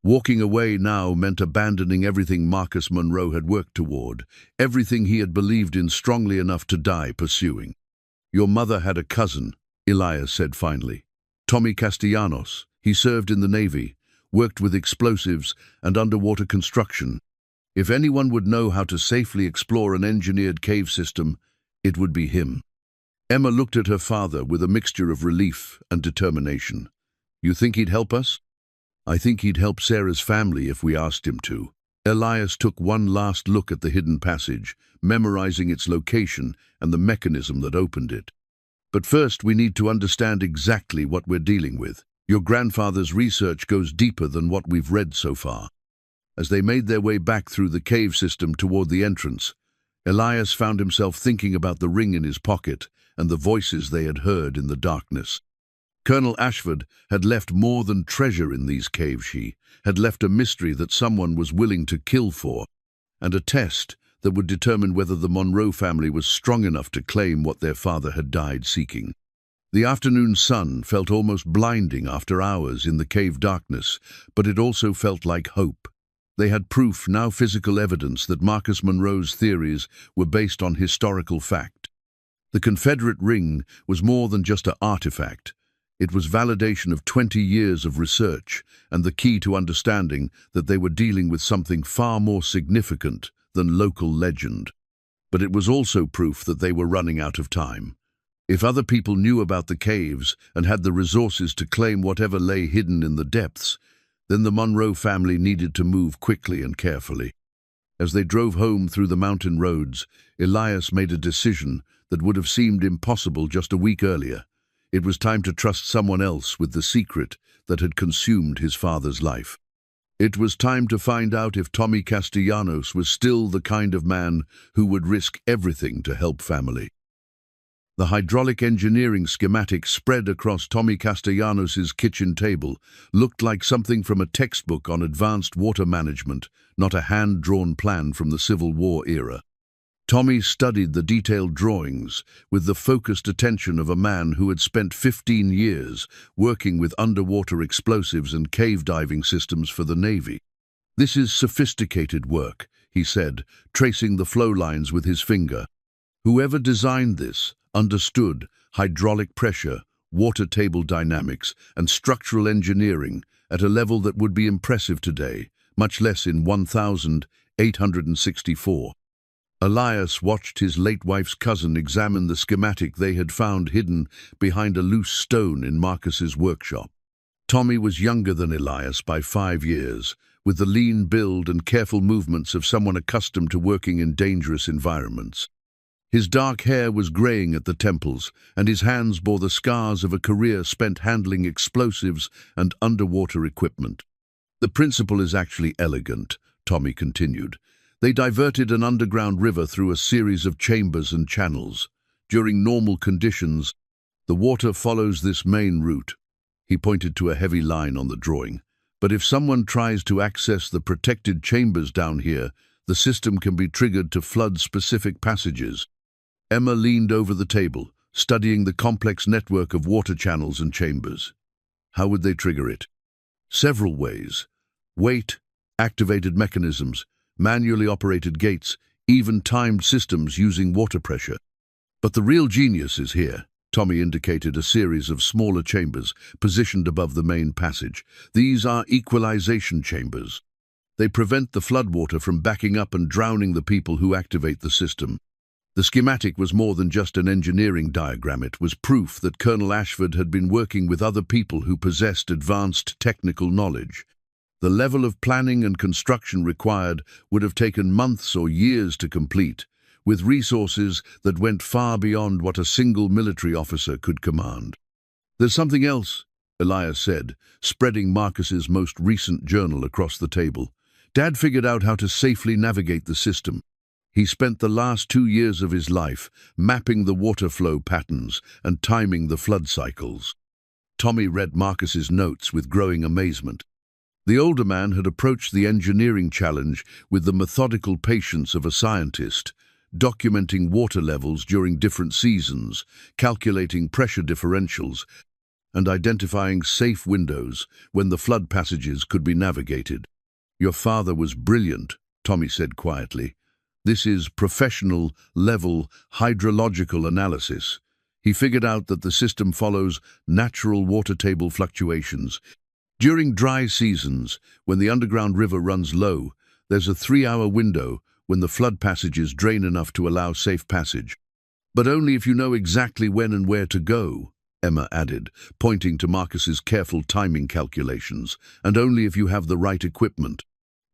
Walking away now meant abandoning everything Marcus Monroe had worked toward, everything he had believed in strongly enough to die pursuing. Your mother had a cousin, Elias said finally. Tommy Castellanos. He served in the Navy, worked with explosives and underwater construction. If anyone would know how to safely explore an engineered cave system, it would be him. Emma looked at her father with a mixture of relief and determination. You think he'd help us? I think he'd help Sarah's family if we asked him to. Elias took one last look at the hidden passage, memorizing its location and the mechanism that opened it. But first we need to understand exactly what we're dealing with. Your grandfather's research goes deeper than what we've read so far. As they made their way back through the cave system toward the entrance, Elias found himself thinking about the ring in his pocket and the voices they had heard in the darkness. Colonel Ashford had left more than treasure in these caves. She had left a mystery that someone was willing to kill for, and a test that would determine whether the Monroe family was strong enough to claim what their father had died seeking. The afternoon sun felt almost blinding after hours in the cave darkness, but it also felt like hope. They had proof, now physical evidence, that Marcus Monroe's theories were based on historical fact. The Confederate ring was more than just an artifact. It was validation of 20 years of research and the key to understanding that they were dealing with something far more significant than local legend. But it was also proof that they were running out of time. If other people knew about the caves and had the resources to claim whatever lay hidden in the depths, then the Monroe family needed to move quickly and carefully. As they drove home through the mountain roads, Elias made a decision that would have seemed impossible just a week earlier. It was time to trust someone else with the secret that had consumed his father's life. It was time to find out if Tommy Castellanos was still the kind of man who would risk everything to help family. The hydraulic engineering schematic spread across Tommy Castellanos' kitchen table looked like something from a textbook on advanced water management, not a hand-drawn plan from the Civil War era. Tommy studied the detailed drawings with the focused attention of a man who had spent 15 years working with underwater explosives and cave diving systems for the Navy. "This is sophisticated work," he said, tracing the flow lines with his finger. "Whoever designed this understood hydraulic pressure, water table dynamics, and structural engineering at a level that would be impressive today, much less in 1864. Elias watched his late wife's cousin examine the schematic they had found hidden behind a loose stone in Marcus's workshop. Tommy was younger than Elias by 5 years, with the lean build and careful movements of someone accustomed to working in dangerous environments. His dark hair was graying at the temples, and his hands bore the scars of a career spent handling explosives and underwater equipment. "The principle is actually elegant," Tommy continued. "They diverted an underground river through a series of chambers and channels. During normal conditions, the water follows this main route." He pointed to a heavy line on the drawing. "But if someone tries to access the protected chambers down here, the system can be triggered to flood specific passages." Emma leaned over the table, studying the complex network of water channels and chambers. "How would they trigger it?" "Several ways. Weight, activated mechanisms, manually operated gates, even timed systems using water pressure. But the real genius is here." Tommy indicated a series of smaller chambers positioned above the main passage. "These are equalization chambers. They prevent the floodwater from backing up and drowning the people who activate the system." The schematic was more than just an engineering diagram. It was proof that Colonel Ashford had been working with other people who possessed advanced technical knowledge. The level of planning and construction required would have taken months or years to complete, with resources that went far beyond what a single military officer could command. "There's something else," Elias said, spreading Marcus's most recent journal across the table. "Dad figured out how to safely navigate the system. He spent the last 2 years of his life mapping the water flow patterns and timing the flood cycles." Tommy read Marcus's notes with growing amazement. The older man had approached the engineering challenge with the methodical patience of a scientist, documenting water levels during different seasons, calculating pressure differentials, and identifying safe windows when the flood passages could be navigated. "Your father was brilliant," Tommy said quietly. "This is professional-level hydrological analysis. He figured out that the system follows natural water table fluctuations. During dry seasons, when the underground river runs low, there's a 3-hour window when the flood passages drain enough to allow safe passage. But only if you know exactly when and where to go, Emma added, pointing to Marcus's careful timing calculations, and only if you have the right equipment.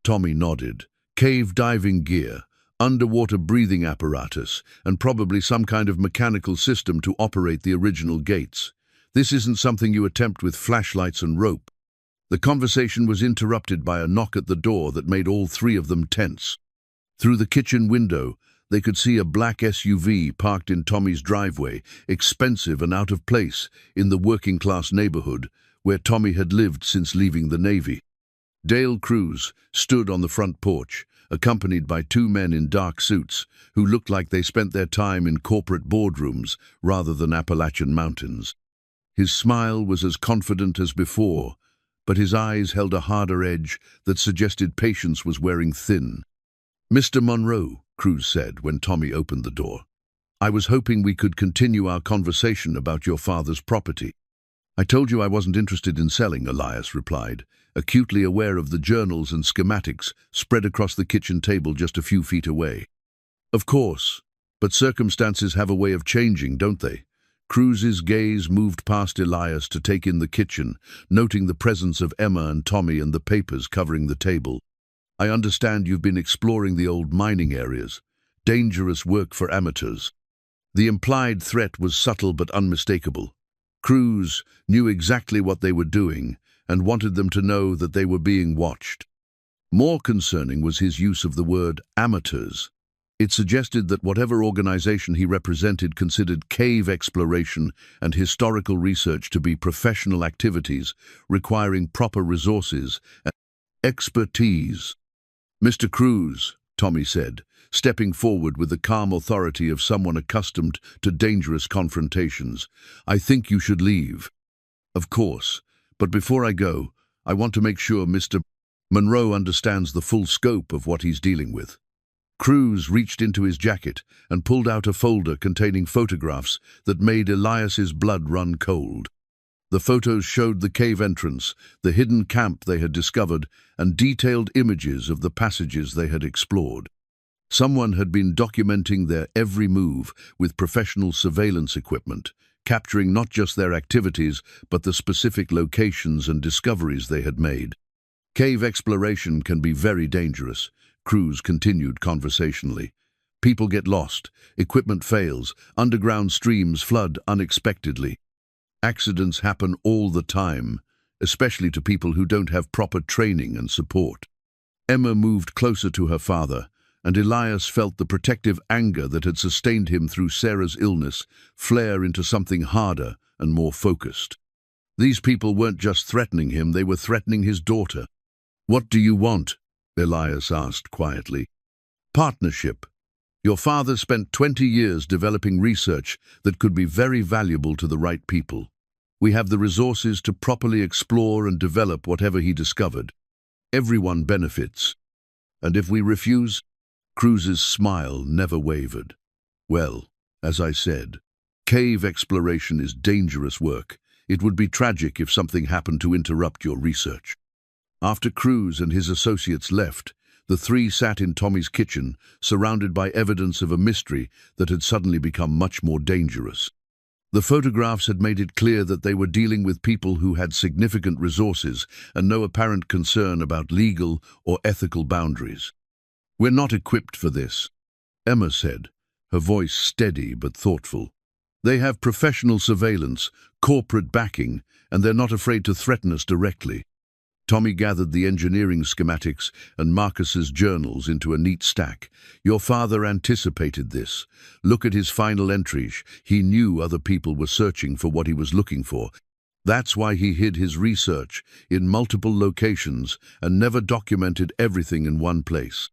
Tommy nodded. Cave diving gear, underwater breathing apparatus, and probably some kind of mechanical system to operate the original gates. This isn't something you attempt with flashlights and rope. The conversation was interrupted by a knock at the door that made all three of them tense. Through the kitchen window, they could see a black SUV parked in Tommy's driveway, expensive and out of place in the working-class neighborhood where Tommy had lived since leaving the Navy. Dale Cruz stood on the front porch, accompanied by two men in dark suits who looked like they spent their time in corporate boardrooms rather than Appalachian mountains. His smile was as confident as before, but his eyes held a harder edge that suggested patience was wearing thin. "Mr. Monroe," Cruz said when Tommy opened the door, "I was hoping we could continue our conversation about your father's property." "I told you I wasn't interested in selling," Elias replied, acutely aware of the journals and schematics spread across the kitchen table just a few feet away. "Of course, but circumstances have a way of changing, don't they?" Cruz's gaze moved past Elias to take in the kitchen, noting the presence of Emma and Tommy and the papers covering the table. "I understand you've been exploring the old mining areas. Dangerous work for amateurs." The implied threat was subtle but unmistakable. Cruz knew exactly what they were doing and wanted them to know that they were being watched. More concerning was his use of the word amateurs. It suggested that whatever organization he represented considered cave exploration and historical research to be professional activities requiring proper resources and expertise. "Mr. Cruz," Tommy said, stepping forward with the calm authority of someone accustomed to dangerous confrontations, "I think you should leave." "Of course, but before I go, I want to make sure Mr. Monroe understands the full scope of what he's dealing with." Cruz reached into his jacket and pulled out a folder containing photographs that made Elias's blood run cold. The photos showed the cave entrance, the hidden camp they had discovered, and detailed images of the passages they had explored. Someone had been documenting their every move with professional surveillance equipment, capturing not just their activities, but the specific locations and discoveries they had made. "Cave exploration can be very dangerous," Cruz continued conversationally. "People get lost, equipment fails, underground streams flood unexpectedly. Accidents happen all the time, especially to people who don't have proper training and support." Emma moved closer to her father, and Elias felt the protective anger that had sustained him through Sarah's illness flare into something harder and more focused. These people weren't just threatening him, they were threatening his daughter. "What do you want?" Elias asked quietly. "Partnership. Your father spent 20 years developing research that could be very valuable to the right people. We have the resources to properly explore and develop whatever he discovered. Everyone benefits. And if we refuse?" Cruz's smile never wavered. "Well, as I said, cave exploration is dangerous work. It would be tragic if something happened to interrupt your research." After Cruz and his associates left, the three sat in Tommy's kitchen, surrounded by evidence of a mystery that had suddenly become much more dangerous. The photographs had made it clear that they were dealing with people who had significant resources and no apparent concern about legal or ethical boundaries. "We're not equipped for this," Emma said, her voice steady but thoughtful. "They have professional surveillance, corporate backing, and they're not afraid to threaten us directly." Tommy gathered the engineering schematics and Marcus's journals into a neat stack. "Your father anticipated this. Look at his final entries. He knew other people were searching for what he was looking for. That's why he hid his research in multiple locations and never documented everything in one place."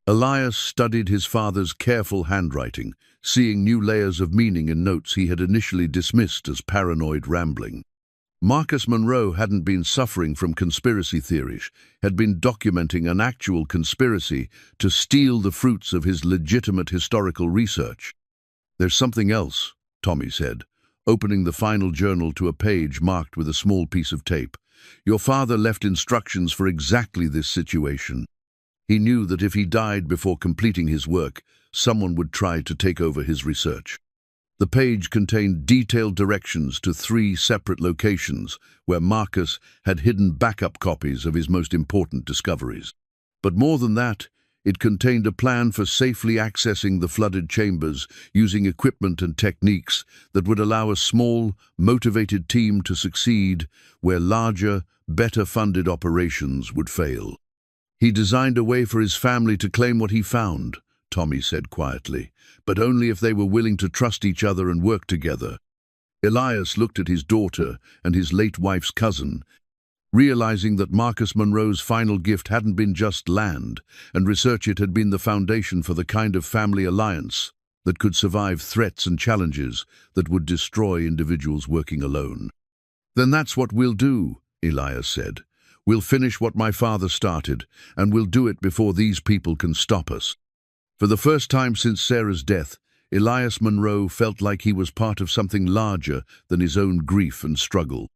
Elias studied his father's careful handwriting, seeing new layers of meaning in notes he had initially dismissed as paranoid rambling. Marcus Monroe hadn't been suffering from conspiracy theories, had been documenting an actual conspiracy to steal the fruits of his legitimate historical research. "There's something else," Tommy said, opening the final journal to a page marked with a small piece of tape. Your father left instructions for exactly this situation. He knew that if he died before completing his work, someone would try to take over his research. The page contained detailed directions to 3 separate locations where Marcus had hidden backup copies of his most important discoveries. But more than that, it contained a plan for safely accessing the flooded chambers using equipment and techniques that would allow a small, motivated team to succeed where larger, better-funded operations would fail. He designed a way for his family to claim what he found, Tommy said quietly, but only if they were willing to trust each other and work together. Elias looked at his daughter and his late wife's cousin, realizing that Marcus Monroe's final gift hadn't been just land, and research it had been the foundation for the kind of family alliance that could survive threats and challenges that would destroy individuals working alone. "Then that's what we'll do," Elias said. "We'll finish what my father started, and we'll do it before these people can stop us." For the first time since Sarah's death, Elias Monroe felt like he was part of something larger than his own grief and struggle.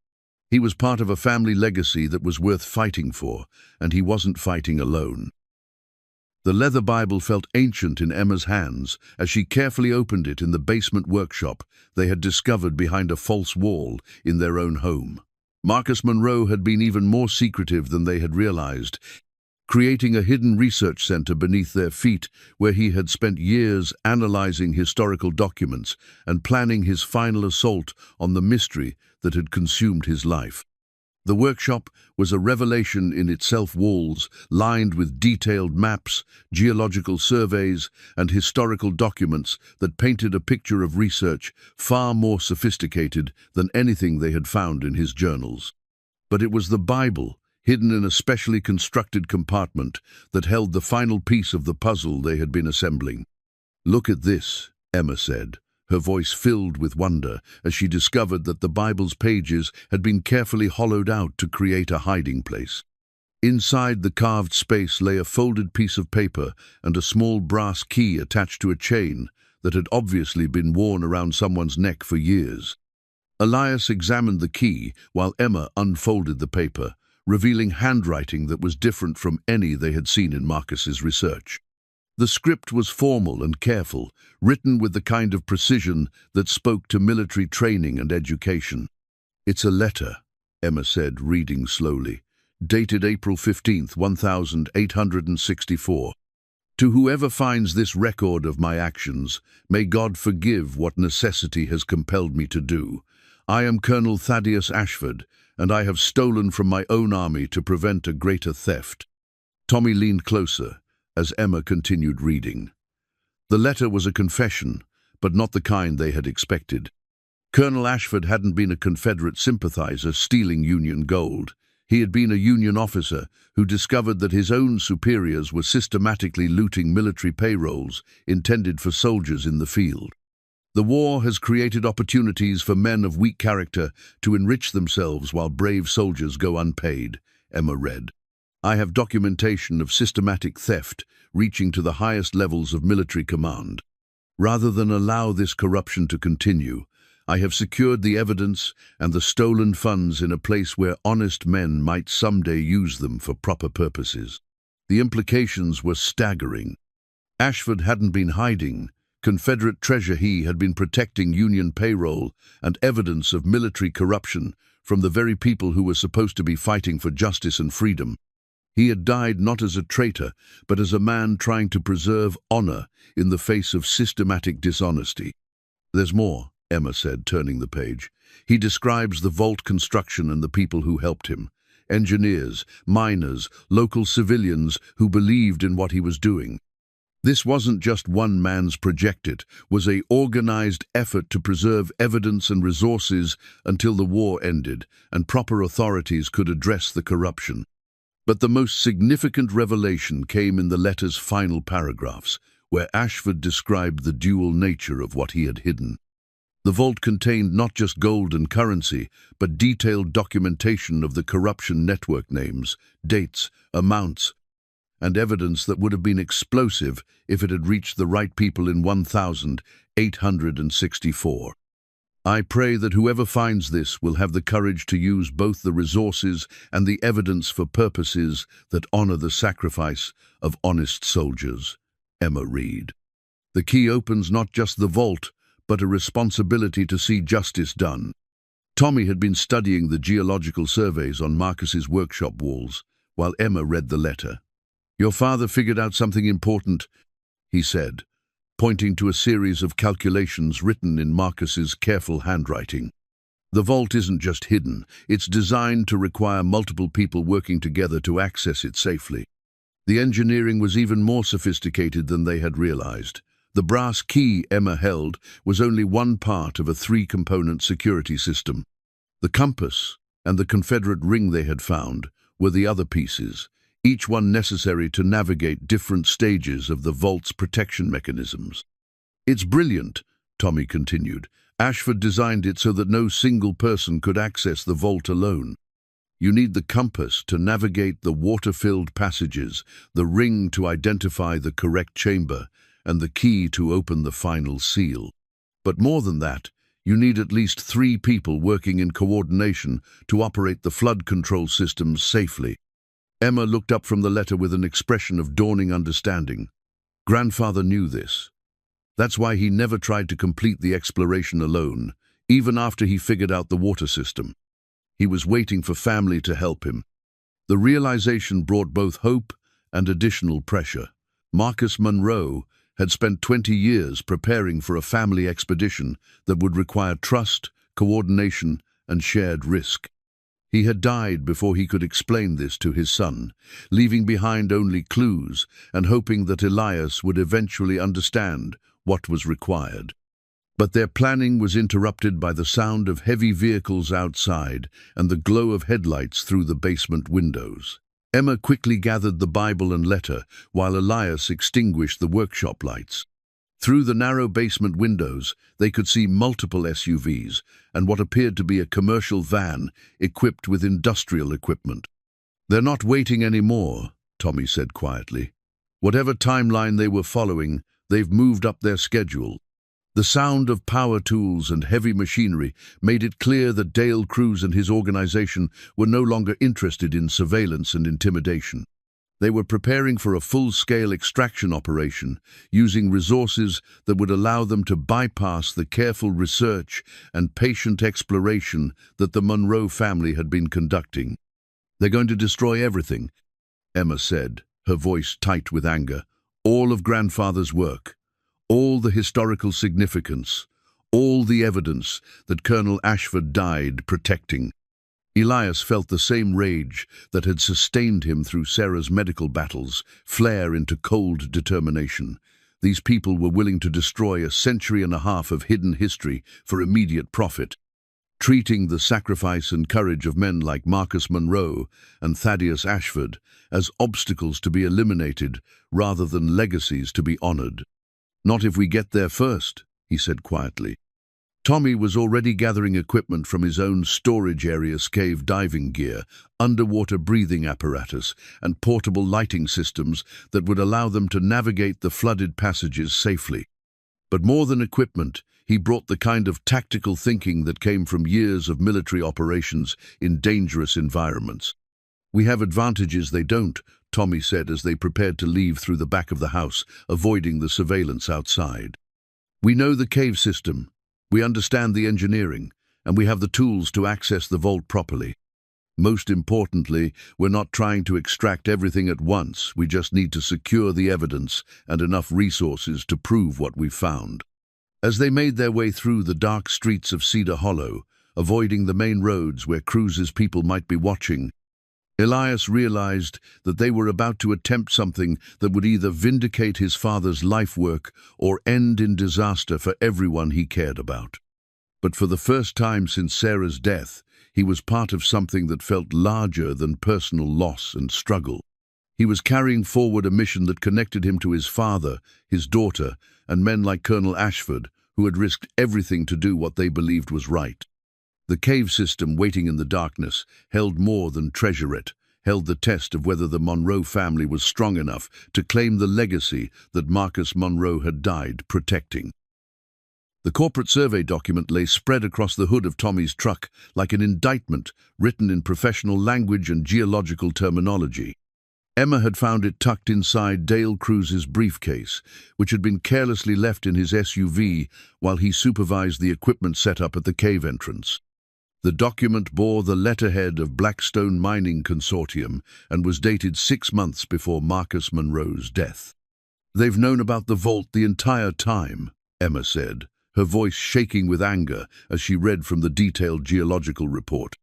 He was part of a family legacy that was worth fighting for, and he wasn't fighting alone. The leather Bible felt ancient in Emma's hands as she carefully opened it in the basement workshop they had discovered behind a false wall in their own home. Marcus Monroe had been even more secretive than they had realized, creating a hidden research center beneath their feet where he had spent years analyzing historical documents and planning his final assault on the mystery that had consumed his life. The workshop was a revelation in itself, walls lined with detailed maps, geological surveys, and historical documents that painted a picture of research far more sophisticated than anything they had found in his journals. But it was the Bible, hidden in a specially constructed compartment, that held the final piece of the puzzle they had been assembling. "Look at this," Emma said, her voice filled with wonder as she discovered that the Bible's pages had been carefully hollowed out to create a hiding place. Inside the carved space lay a folded piece of paper and a small brass key attached to a chain that had obviously been worn around someone's neck for years. Elias examined the key while Emma unfolded the paper, revealing handwriting that was different from any they had seen in Marcus's research. The script was formal and careful, written with the kind of precision that spoke to military training and education. "It's a letter," Emma said, reading slowly, "dated April 15th, 1864. To whoever finds this record of my actions, may God forgive what necessity has compelled me to do. I am Colonel Thaddeus Ashford, and I have stolen from my own army to prevent a greater theft." Tommy leaned closer as Emma continued reading. The letter was a confession, but not the kind they had expected. Colonel Ashford hadn't been a Confederate sympathizer stealing Union gold. He had been a Union officer who discovered that his own superiors were systematically looting military payrolls intended for soldiers in the field. "The war has created opportunities for men of weak character to enrich themselves while brave soldiers go unpaid," Emma read. "I have documentation of systematic theft reaching to the highest levels of military command. Rather than allow this corruption to continue, I have secured the evidence and the stolen funds in a place where honest men might someday use them for proper purposes." The implications were staggering. Ashford hadn't been hiding. Confederate treasure he had been protecting Union payroll and evidence of military corruption from the very people who were supposed to be fighting for justice and freedom. He had died not as a traitor, but as a man trying to preserve honor in the face of systematic dishonesty. "There's more," Emma said, turning the page. "He describes the vault construction and the people who helped him. Engineers, miners, local civilians who believed in what he was doing. This wasn't just one man's project, it was an organized effort to preserve evidence and resources until the war ended and proper authorities could address the corruption." But the most significant revelation came in the letter's final paragraphs, where Ashford described the dual nature of what he had hidden. The vault contained not just gold and currency, but detailed documentation of the corruption network names, dates, amounts, and evidence that would have been explosive if it had reached the right people in 1864. I pray that whoever finds this will have the courage to use both the resources and the evidence for purposes that honor the sacrifice of honest soldiers. Emma read. The key opens not just the vault, but a responsibility to see justice done. Tommy had been studying the geological surveys on Marcus's workshop walls, while Emma read the letter. Your father figured out something important, he said, pointing to a series of calculations written in Marcus's careful handwriting. The vault isn't just hidden, it's designed to require multiple people working together to access it safely. The engineering was even more sophisticated than they had realized. The brass key Emma held was only one part of a three-component security system. The compass and the Confederate ring they had found were the other pieces, each one necessary to navigate different stages of the vault's protection mechanisms. It's brilliant, Tommy continued. Ashford designed it so that no single person could access the vault alone. You need the compass to navigate the water-filled passages, the ring to identify the correct chamber, and the key to open the final seal. But more than that, you need at least 3 people working in coordination to operate the flood control systems safely. Emma looked up from the letter with an expression of dawning understanding. Grandfather knew this. That's why he never tried to complete the exploration alone, even after he figured out the water system. He was waiting for family to help him. The realization brought both hope and additional pressure. Marcus Monroe had spent 20 years preparing for a family expedition that would require trust, coordination, and shared risk. He had died before he could explain this to his son, leaving behind only clues and hoping that Elias would eventually understand what was required. But their planning was interrupted by the sound of heavy vehicles outside and the glow of headlights through the basement windows. Emma quickly gathered the Bible and letter, while Elias extinguished the workshop lights. Through the narrow basement windows, they could see multiple SUVs and what appeared to be a commercial van equipped with industrial equipment. They're not waiting anymore, Tommy said quietly. Whatever timeline they were following, they've moved up their schedule. The sound of power tools and heavy machinery made it clear that Dale Cruz and his organization were no longer interested in surveillance and intimidation. They were preparing for a full-scale extraction operation, using resources that would allow them to bypass the careful research and patient exploration that the Monroe family had been conducting. They're going to destroy everything, Emma said, her voice tight with anger. All of Grandfather's work. All the historical significance, all the evidence that Colonel Ashford died protecting. Elias felt the same rage that had sustained him through Sarah's medical battles flare into cold determination. These people were willing to destroy a century and a half of hidden history for immediate profit, treating the sacrifice and courage of men like Marcus Monroe and Thaddeus Ashford as obstacles to be eliminated rather than legacies to be honored. Not if we get there first, he said quietly. Tommy was already gathering equipment from his own storage area's cave diving gear, underwater breathing apparatus, and portable lighting systems that would allow them to navigate the flooded passages safely. But more than equipment, he brought the kind of tactical thinking that came from years of military operations in dangerous environments. We have advantages they don't, Tommy said as they prepared to leave through the back of the house, avoiding the surveillance outside. We know the cave system, we understand the engineering, and we have the tools to access the vault properly. Most importantly, we're not trying to extract everything at once, we just need to secure the evidence and enough resources to prove what we've found. As they made their way through the dark streets of Cedar Hollow, avoiding the main roads where Cruz's people might be watching, Elias realized that they were about to attempt something that would either vindicate his father's life work or end in disaster for everyone he cared about. But for the first time since Sarah's death, he was part of something that felt larger than personal loss and struggle. He was carrying forward a mission that connected him to his father, his daughter, and men like Colonel Ashford, who had risked everything to do what they believed was right. The cave system waiting in the darkness held more than treasure-it, held the test of whether the Monroe family was strong enough to claim the legacy that Marcus Monroe had died protecting. The corporate survey document lay spread across the hood of Tommy's truck like an indictment written in professional language and geological terminology. Emma had found it tucked inside Dale Cruz's briefcase, which had been carelessly left in his SUV while he supervised the equipment setup at the cave entrance. The document bore the letterhead of Blackstone Mining Consortium and was dated 6 months before Marcus Monroe's death. "They've known about the vault the entire time," Emma said, her voice shaking with anger as she read from the detailed geological report.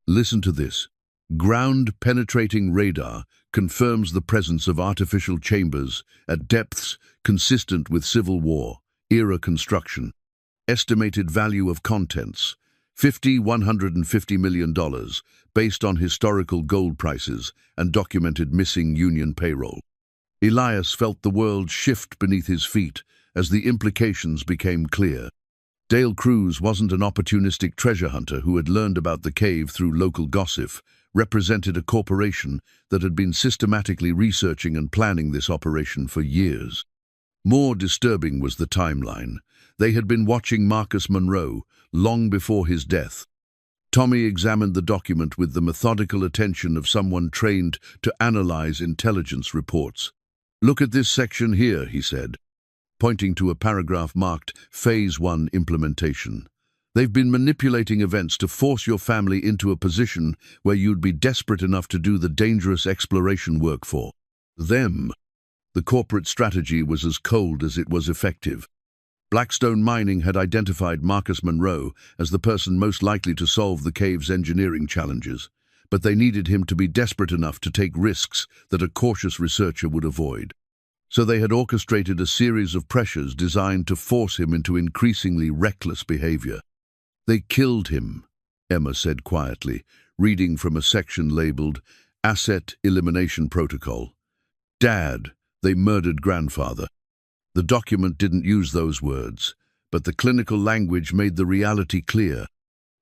"Listen to this. Ground-penetrating radar confirms the presence of artificial chambers at depths consistent with Civil War-era construction. Estimated value of contents, $150 million, based on historical gold prices and documented missing union payroll." Elias felt the world shift beneath his feet as the implications became clear. Dale Cruz wasn't an opportunistic treasure hunter who had learned about the cave through local gossip, represented a corporation that had been systematically researching and planning this operation for years. More disturbing was the timeline. They had been watching Marcus Monroe long before his death. Tommy examined the document with the methodical attention of someone trained to analyze intelligence reports. "Look at this section here," he said, pointing to a paragraph marked Phase 1 Implementation. "They've been manipulating events to force your family into a position where you'd be desperate enough to do the dangerous exploration work for them." The corporate strategy was as cold as it was effective. Blackstone Mining had identified Marcus Monroe as the person most likely to solve the cave's engineering challenges, but they needed him to be desperate enough to take risks that a cautious researcher would avoid. So they had orchestrated a series of pressures designed to force him into increasingly reckless behavior. "They killed him," Emma said quietly, reading from a section labeled Asset Elimination Protocol. "Dad, they murdered grandfather." The document didn't use those words, but the clinical language made the reality clear.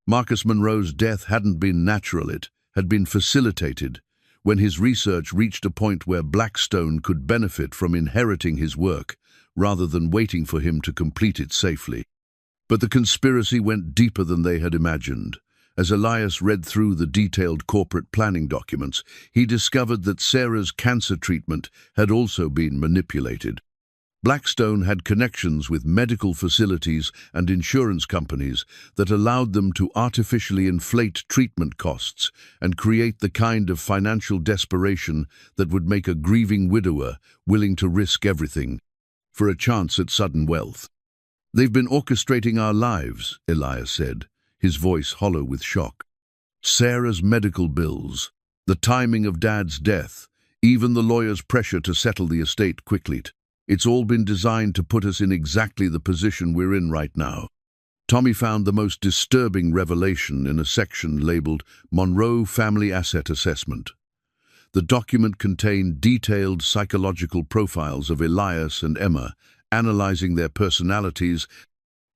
Marcus Monroe's death hadn't been natural, it had been facilitated when his research reached a point where Blackstone could benefit from inheriting his work rather than waiting for him to complete it safely. But the conspiracy went deeper than they had imagined. As Elias read through the detailed corporate planning documents, he discovered that Sarah's cancer treatment had also been manipulated. Blackstone had connections with medical facilities and insurance companies that allowed them to artificially inflate treatment costs and create the kind of financial desperation that would make a grieving widower willing to risk everything for a chance at sudden wealth. "They've been orchestrating our lives," Elias said, his voice hollow with shock. "Sarah's medical bills, the timing of Dad's death, even the lawyer's pressure to settle the estate quickly. It's all been designed to put us in exactly the position we're in right now." Tommy found the most disturbing revelation in a section labeled Monroe Family Asset Assessment. The document contained detailed psychological profiles of Elias and Emma, analyzing their personalities,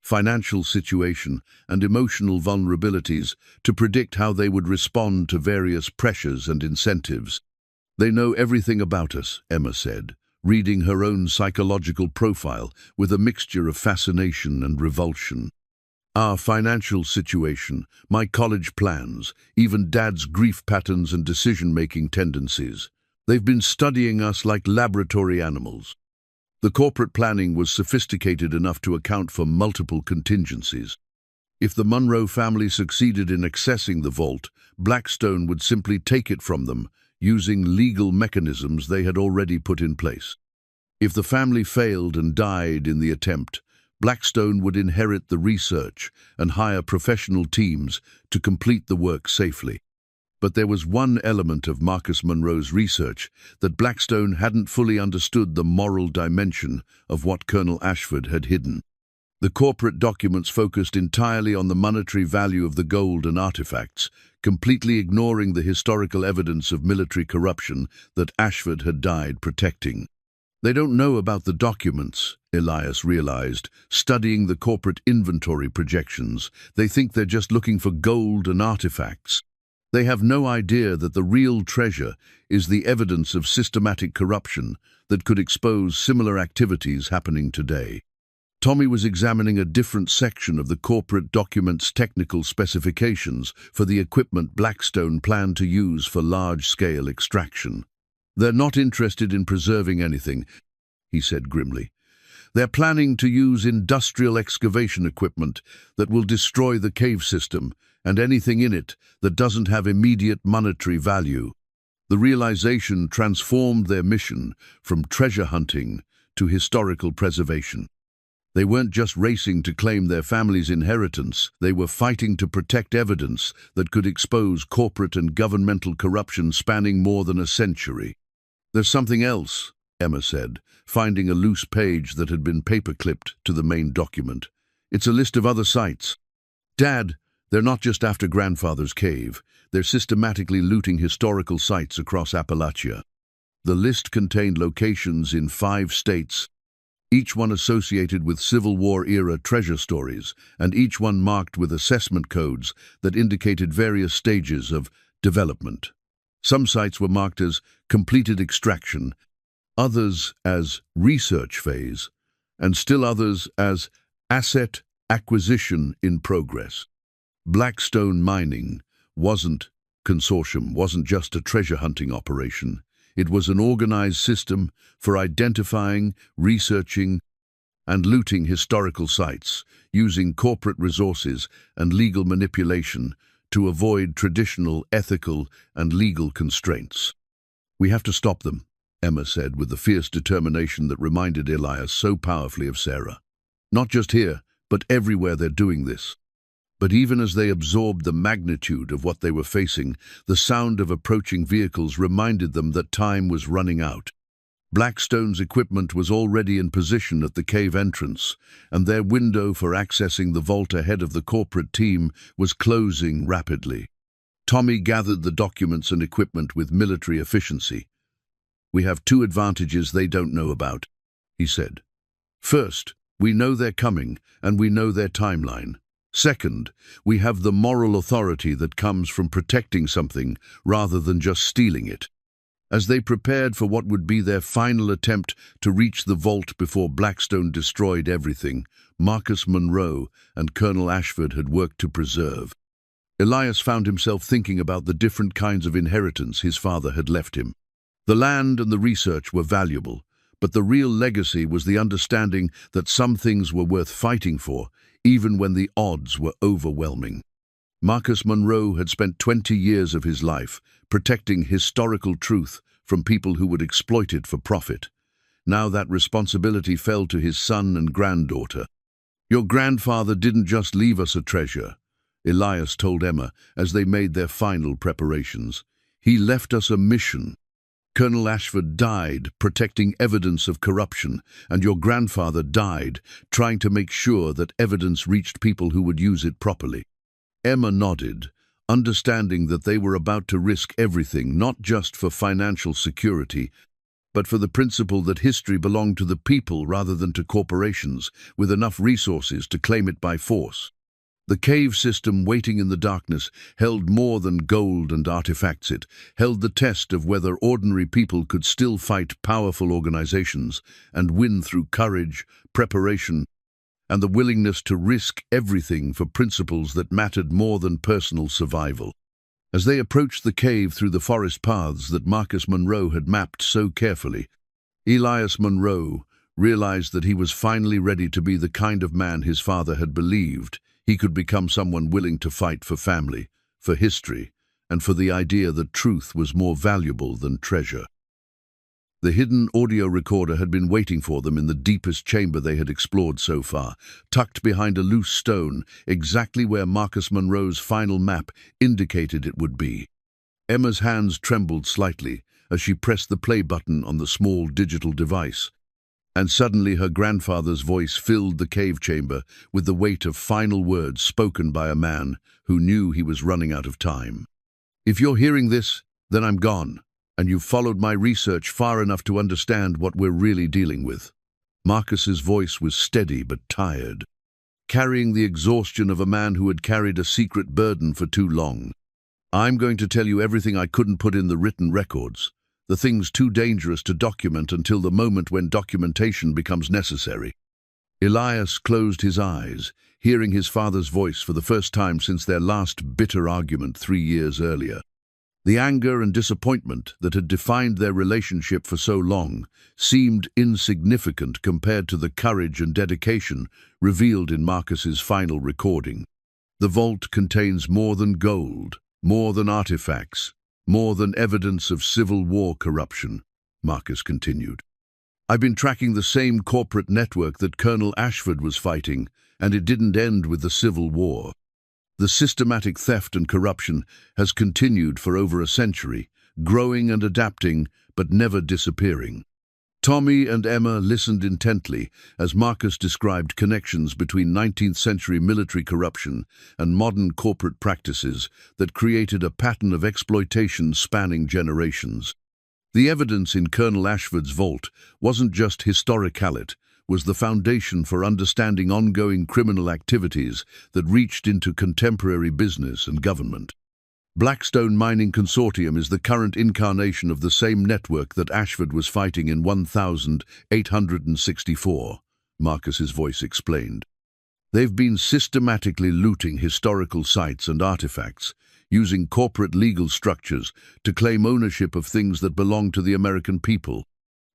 financial situation, and emotional vulnerabilities to predict how they would respond to various pressures and incentives. "They know everything about us," Emma said, reading her own psychological profile with a mixture of fascination and revulsion. "Our financial situation, my college plans, even Dad's grief patterns and decision-making tendencies. They've been studying us like laboratory animals." The corporate planning was sophisticated enough to account for multiple contingencies. If the Monroe family succeeded in accessing the vault, Blackstone would simply take it from them, using legal mechanisms they had already put in place. If the family failed and died in the attempt, Blackstone would inherit the research and hire professional teams to complete the work safely. But there was one element of Marcus Monroe's research that Blackstone hadn't fully understood: the moral dimension of what Colonel Ashford had hidden. The corporate documents focused entirely on the monetary value of the gold and artifacts, completely ignoring the historical evidence of military corruption that Ashford had died protecting. "They don't know about the documents," Elias realized, studying the corporate inventory projections. "They think they're just looking for gold and artifacts. They have no idea that the real treasure is the evidence of systematic corruption that could expose similar activities happening today." Tommy was examining a different section of the corporate document's technical specifications for the equipment Blackstone planned to use for large-scale extraction. "They're not interested in preserving anything," he said grimly. "They're planning to use industrial excavation equipment that will destroy the cave system and anything in it that doesn't have immediate monetary value." The realization transformed their mission from treasure hunting to historical preservation. They weren't just racing to claim their family's inheritance, they were fighting to protect evidence that could expose corporate and governmental corruption spanning more than a century. "There's something else," Emma said, finding a loose page that had been paper-clipped to the main document. "It's a list of other sites." "Dad, they're not just after Grandfather's cave. They're systematically looting historical sites across Appalachia." The list contained locations in 5 states, each one associated with Civil War-era treasure stories, and each one marked with assessment codes that indicated various stages of development. Some sites were marked as completed extraction, others as research phase, and still others as asset acquisition in progress. Blackstone Mining wasn't just a treasure hunting operation. It was an organized system for identifying, researching, and looting historical sites, using corporate resources and legal manipulation to avoid traditional ethical and legal constraints. "We have to stop them," Emma said with the fierce determination that reminded Elias so powerfully of Sarah. "Not just here, but everywhere they're doing this." But even as they absorbed the magnitude of what they were facing, the sound of approaching vehicles reminded them that time was running out. Blackstone's equipment was already in position at the cave entrance, and their window for accessing the vault ahead of the corporate team was closing rapidly. Tommy gathered the documents and equipment with military efficiency. "We have 2 advantages they don't know about," he said. "First, we know they're coming, and we know their timeline. Second, we have the moral authority that comes from protecting something rather than just stealing it." As they prepared for what would be their final attempt to reach the vault before Blackstone destroyed everything, Marcus Monroe and Colonel Ashford had worked to preserve. Elias found himself thinking about the different kinds of inheritance his father had left him. The land and the research were valuable, but the real legacy was the understanding that some things were worth fighting for, even when the odds were overwhelming. Marcus Monroe had spent 20 years of his life protecting historical truth from people who would exploit it for profit. Now that responsibility fell to his son and granddaughter. "Your grandfather didn't just leave us a treasure," Elias told Emma as they made their final preparations. "He left us a mission. Colonel Ashford died protecting evidence of corruption, and your grandfather died trying to make sure that evidence reached people who would use it properly." Emma nodded, understanding that they were about to risk everything, not just for financial security, but for the principle that history belonged to the people rather than to corporations, with enough resources to claim it by force. The cave system waiting in the darkness held more than gold and artifacts. It held the test of whether ordinary people could still fight powerful organizations and win through courage, preparation, and the willingness to risk everything for principles that mattered more than personal survival. As they approached the cave through the forest paths that Marcus Monroe had mapped so carefully, Elias Monroe realized that he was finally ready to be the kind of man his father had believed. He could become someone willing to fight for family, for history, and for the idea that truth was more valuable than treasure. The hidden audio recorder had been waiting for them in the deepest chamber they had explored so far, tucked behind a loose stone, exactly where Marcus Monroe's final map indicated it would be. Emma's hands trembled slightly as she pressed the play button on the small digital device, and suddenly her grandfather's voice filled the cave chamber with the weight of final words spoken by a man who knew he was running out of time. "If you're hearing this, then I'm gone, and you've followed my research far enough to understand what we're really dealing with." Marcus's voice was steady but tired, carrying the exhaustion of a man who had carried a secret burden for too long. "I'm going to tell you everything I couldn't put in the written records. The things too dangerous to document until the moment when documentation becomes necessary." Elias closed his eyes, hearing his father's voice for the first time since their last bitter argument 3 years earlier. The anger and disappointment that had defined their relationship for so long seemed insignificant compared to the courage and dedication revealed in Marcus's final recording. The vault contains more than gold, more than artifacts, more than evidence of Civil War corruption, Marcus continued. I've been tracking the same corporate network that Colonel Ashford was fighting, and it didn't end with the Civil War. The systematic theft and corruption has continued for over a century, growing and adapting, but never disappearing. Tommy and Emma listened intently as Marcus described connections between 19th century military corruption and modern corporate practices that created a pattern of exploitation spanning generations. The evidence in Colonel Ashford's vault wasn't just historical, it was the foundation for understanding ongoing criminal activities that reached into contemporary business and government. Blackstone Mining Consortium is the current incarnation of the same network that Ashford was fighting in 1864, Marcus's voice explained. They've been systematically looting historical sites and artifacts, using corporate legal structures to claim ownership of things that belong to the American people.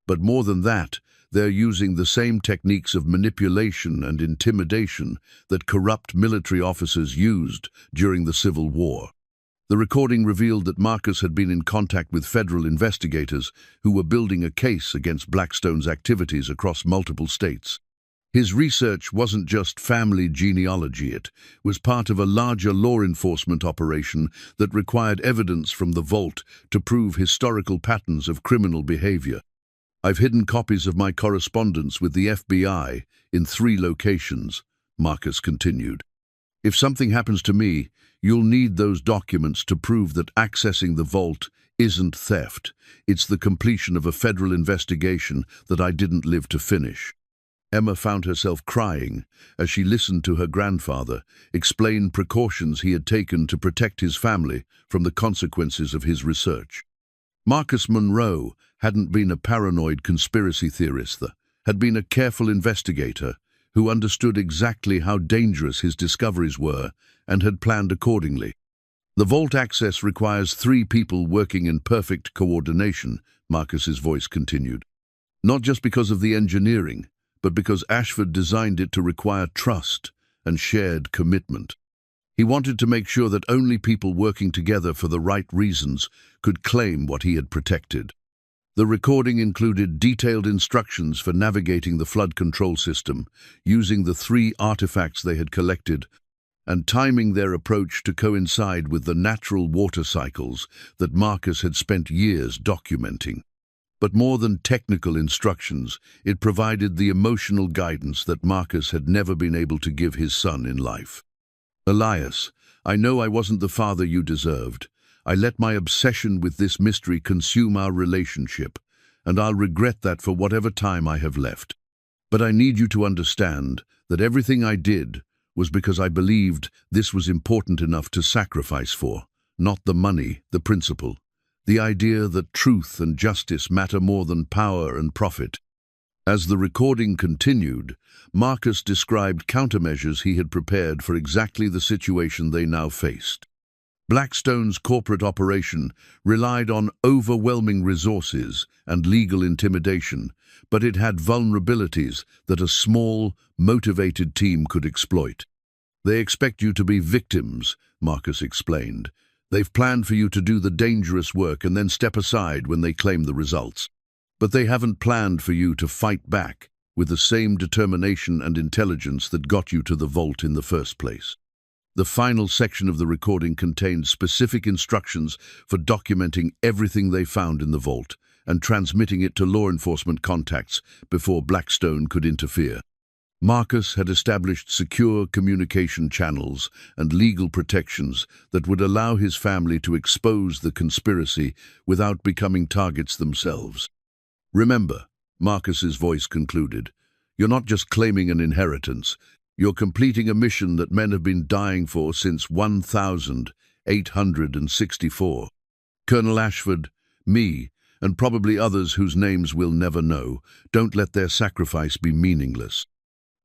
But more than that, they're using the same techniques of manipulation and intimidation that corrupt military officers used during the Civil War. The recording revealed that Marcus had been in contact with federal investigators who were building a case against Blackstone's activities across multiple states. His research wasn't just family genealogy, it was part of a larger law enforcement operation that required evidence from the vault to prove historical patterns of criminal behavior. I've hidden copies of my correspondence with the FBI in 3 locations, Marcus continued. If something happens to me, you'll need those documents to prove that accessing the vault isn't theft. It's the completion of a federal investigation that I didn't live to finish. Emma found herself crying as she listened to her grandfather explain precautions he had taken to protect his family from the consequences of his research. Marcus Monroe hadn't been a paranoid conspiracy theorist, had been a careful investigator who understood exactly how dangerous his discoveries were and had planned accordingly. The vault access requires 3 people working in perfect coordination, Marcus's voice continued. Not just because of the engineering, but because Ashford designed it to require trust and shared commitment. He wanted to make sure that only people working together for the right reasons could claim what he had protected. The recording included detailed instructions for navigating the flood control system, using the 3 artifacts they had collected, and timing their approach to coincide with the natural water cycles that Marcus had spent years documenting. But more than technical instructions, it provided the emotional guidance that Marcus had never been able to give his son in life. Elias, I know I wasn't the father you deserved. I let my obsession with this mystery consume our relationship, and I'll regret that for whatever time I have left. But I need you to understand that everything I did was because I believed this was important enough to sacrifice for, not the money, the principle. The idea that truth and justice matter more than power and profit. As the recording continued, Marcus described countermeasures he had prepared for exactly the situation they now faced. Blackstone's corporate operation relied on overwhelming resources and legal intimidation, but it had vulnerabilities that a small, motivated team could exploit. They expect you to be victims, Marcus explained. They've planned for you to do the dangerous work and then step aside when they claim the results. But they haven't planned for you to fight back with the same determination and intelligence that got you to the vault in the first place. The final section of the recording contained specific instructions for documenting everything they found in the vault and transmitting it to law enforcement contacts before Blackstone could interfere. Marcus had established secure communication channels and legal protections that would allow his family to expose the conspiracy without becoming targets themselves. Remember, Marcus's voice concluded, you're not just claiming an inheritance, you're completing a mission that men have been dying for since 1864. Colonel Ashford, me, and probably others whose names we'll never know, don't let their sacrifice be meaningless.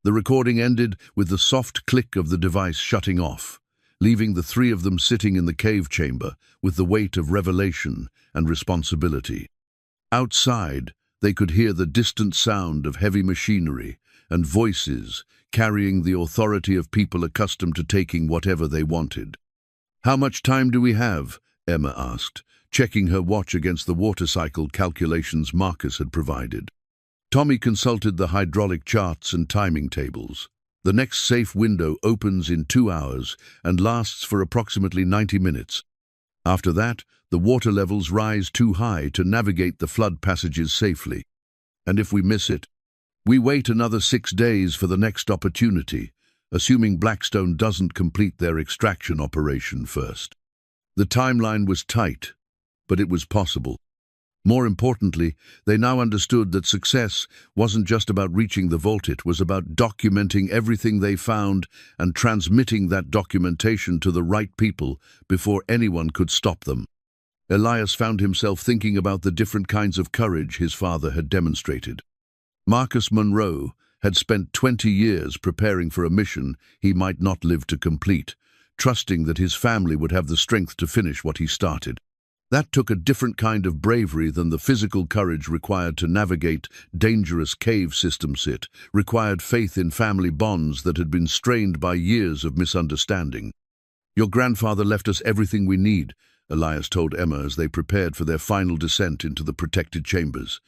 The recording ended with the soft click of the device shutting off, leaving the three of them sitting in the cave chamber with the weight of revelation and responsibility. Outside, they could hear the distant sound of heavy machinery and voices carrying the authority of people accustomed to taking whatever they wanted. "How much time do we have?" Emma asked, checking her watch against the water cycle calculations Marcus had provided. Tommy consulted the hydraulic charts and timing tables. "The next safe window opens in 2 hours and lasts for approximately 90 minutes. After that, the water levels rise too high to navigate the flood passages safely. And if we miss it, we wait another 6 days for the next opportunity, assuming Blackstone doesn't complete their extraction operation first." The timeline was tight, but it was possible. More importantly, they now understood that success wasn't just about reaching the vault, it was about documenting everything they found and transmitting that documentation to the right people before anyone could stop them. Elias found himself thinking about the different kinds of courage his father had demonstrated. Marcus Monroe had spent 20 years preparing for a mission he might not live to complete, trusting that his family would have the strength to finish what he started. That took a different kind of bravery than the physical courage required to navigate dangerous cave systems. It required faith in family bonds that had been strained by years of misunderstanding. "Your grandfather left us everything we need," Elias told Emma as they prepared for their final descent into the protected chambers.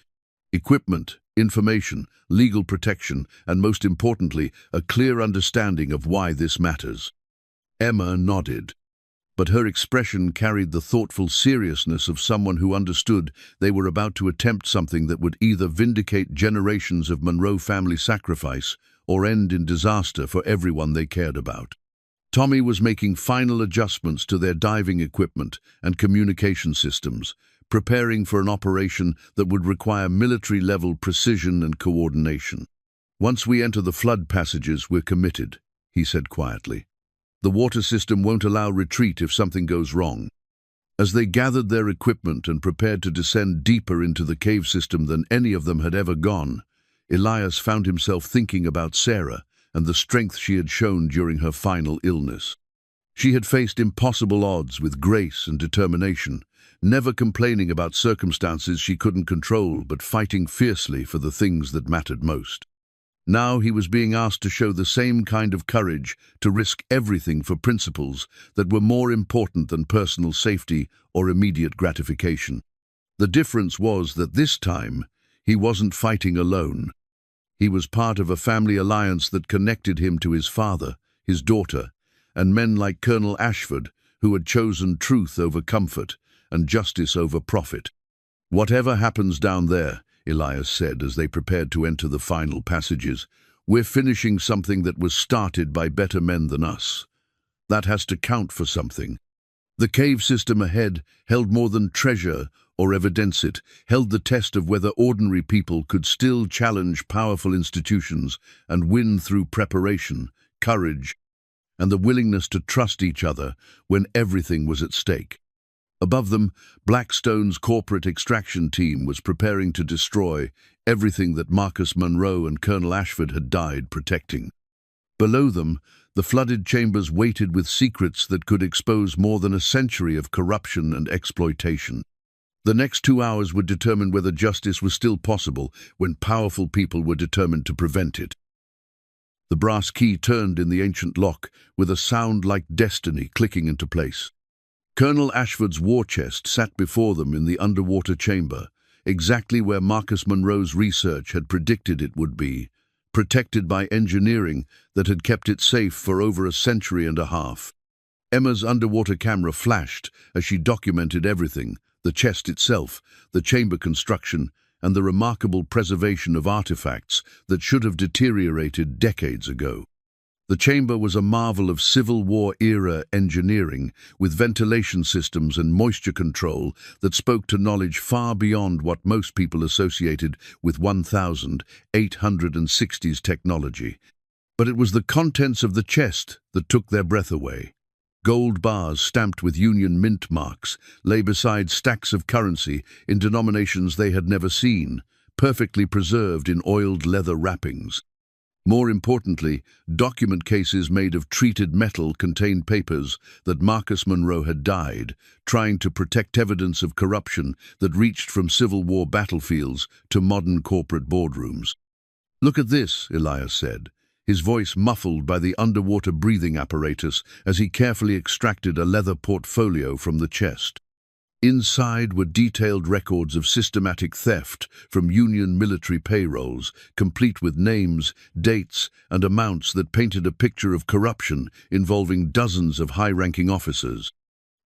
"Equipment, information, legal protection, and most importantly, a clear understanding of why this matters." Emma nodded, but her expression carried the thoughtful seriousness of someone who understood they were about to attempt something that would either vindicate generations of Monroe family sacrifice or end in disaster for everyone they cared about. Tommy was making final adjustments to their diving equipment and communication systems, preparing for an operation that would require military-level precision and coordination. "Once we enter the flood passages, we're committed," he said quietly. "The water system won't allow retreat if something goes wrong." As they gathered their equipment and prepared to descend deeper into the cave system than any of them had ever gone, Elias found himself thinking about Sarah and the strength she had shown during her final illness. She had faced impossible odds with grace and determination, never complaining about circumstances she couldn't control but fighting fiercely for the things that mattered most. Now he was being asked to show the same kind of courage, to risk everything for principles that were more important than personal safety or immediate gratification. The difference was that this time, he wasn't fighting alone. He was part of a family alliance that connected him to his father, his daughter, and men like Colonel Ashford, who had chosen truth over comfort and justice over profit. "Whatever happens down there," Elias said as they prepared to enter the final passages, "we're finishing something that was started by better men than us. That has to count for something." The cave system ahead held more than treasure or evidence. It held the test of whether ordinary people could still challenge powerful institutions and win through preparation, courage, and the willingness to trust each other when everything was at stake. Above them, Blackstone's corporate extraction team was preparing to destroy everything that Marcus Monroe and Colonel Ashford had died protecting. Below them, the flooded chambers waited with secrets that could expose more than a century of corruption and exploitation. The next 2 hours would determine whether justice was still possible when powerful people were determined to prevent it. The brass key turned in the ancient lock with a sound like destiny clicking into place. Colonel Ashford's war chest sat before them in the underwater chamber, exactly where Marcus Monroe's research had predicted it would be, protected by engineering that had kept it safe for over a century and a half. Emma's underwater camera flashed as she documented everything: the chest itself, the chamber construction, and the remarkable preservation of artifacts that should have deteriorated decades ago. The chamber was a marvel of Civil War-era engineering, with ventilation systems and moisture control that spoke to knowledge far beyond what most people associated with 1860s technology. But it was the contents of the chest that took their breath away. Gold bars stamped with Union Mint marks lay beside stacks of currency in denominations they had never seen, perfectly preserved in oiled leather wrappings. More importantly, document cases made of treated metal contained papers that Marcus Monroe had died, trying to protect evidence of corruption that reached from Civil War battlefields to modern corporate boardrooms. "Look at this," Elias said, his voice muffled by the underwater breathing apparatus as he carefully extracted a leather portfolio from the chest. Inside were detailed records of systematic theft from Union military payrolls, complete with names, dates, and amounts that painted a picture of corruption involving dozens of high-ranking officers.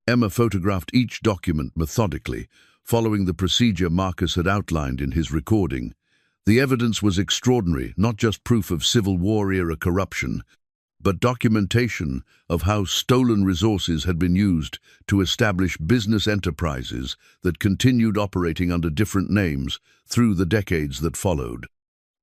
Emma photographed each document methodically, following the procedure Marcus had outlined in his recording. The evidence was extraordinary, not just proof of Civil War-era corruption, but documentation of how stolen resources had been used to establish business enterprises that continued operating under different names through the decades that followed.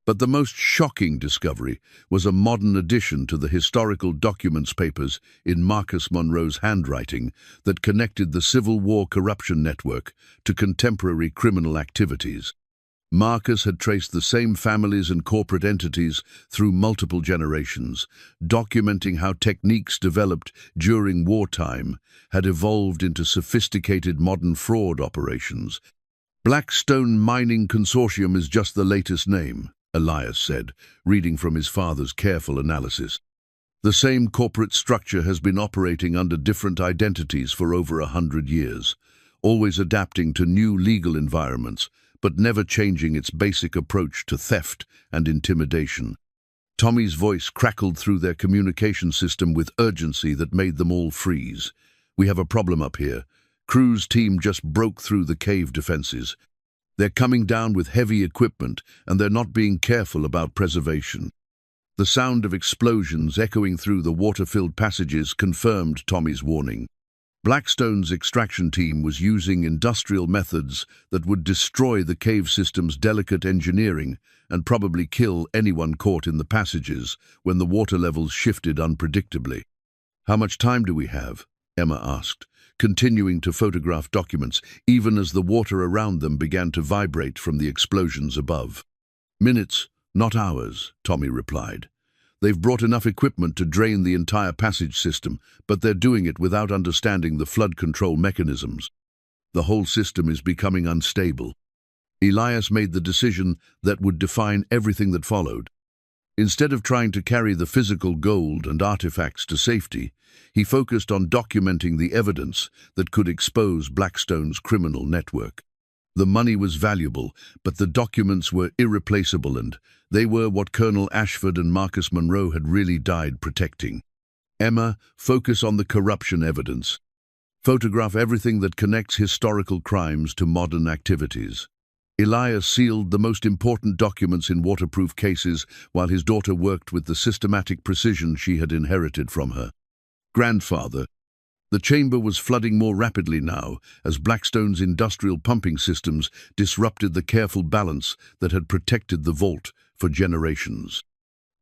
But the most shocking discovery was a modern addition to the historical documents papers in Marcus Monroe's handwriting that connected the Civil War corruption network to contemporary criminal activities. Marcus had traced the same families and corporate entities through multiple generations, documenting how techniques developed during wartime had evolved into sophisticated modern fraud operations. "Blackstone Mining Consortium is just the latest name," Elias said, reading from his father's careful analysis. "The same corporate structure has been operating under different identities for over 100 years, always adapting to new legal environments, but never changing its basic approach to theft and intimidation." Tommy's voice crackled through their communication system with urgency that made them all freeze. "We have a problem up here. Crew's team just broke through the cave defenses. They're coming down with heavy equipment, and they're not being careful about preservation." The sound of explosions echoing through the water-filled passages confirmed Tommy's warning. Blackstone's extraction team was using industrial methods that would destroy the cave system's delicate engineering and probably kill anyone caught in the passages when the water levels shifted unpredictably. "How much time do we have?" Emma asked, continuing to photograph documents even as the water around them began to vibrate from the explosions above. "Minutes, not hours," Tommy replied. "They've brought enough equipment to drain the entire passage system, but they're doing it without understanding the flood control mechanisms. The whole system is becoming unstable." Elias made the decision that would define everything that followed. Instead of trying to carry the physical gold and artifacts to safety, he focused on documenting the evidence that could expose Blackstone's criminal network. The money was valuable, but the documents were irreplaceable, and they were what Colonel Ashford and Marcus Monroe had really died protecting. "Emma, focus on the corruption evidence. Photograph everything that connects historical crimes to modern activities." Elias sealed the most important documents in waterproof cases while his daughter worked with the systematic precision she had inherited from her grandfather. The chamber was flooding more rapidly now as Blackstone's industrial pumping systems disrupted the careful balance that had protected the vault for generations.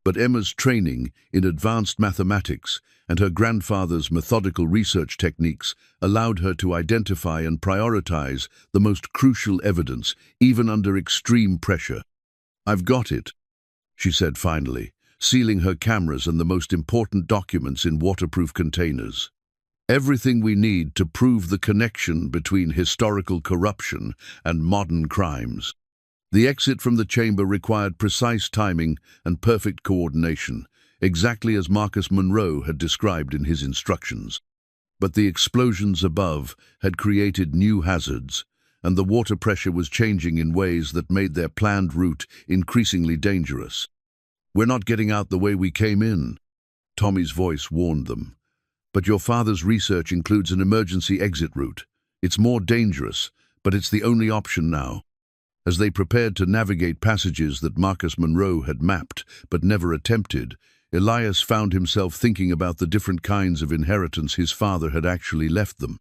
But Emma's training in advanced mathematics and her grandfather's methodical research techniques allowed her to identify and prioritize the most crucial evidence, even under extreme pressure. "I've got it," she said finally, sealing her cameras and the most important documents in waterproof containers. "Everything we need to prove the connection between historical corruption and modern crimes." The exit from the chamber required precise timing and perfect coordination, exactly as Marcus Monroe had described in his instructions. But the explosions above had created new hazards, and the water pressure was changing in ways that made their planned route increasingly dangerous. "We're not getting out the way we came in," Tommy's voice warned them. "But your father's research includes an emergency exit route. It's more dangerous, but it's the only option now." As they prepared to navigate passages that Marcus Monroe had mapped but never attempted, Elias found himself thinking about the different kinds of inheritance his father had actually left them.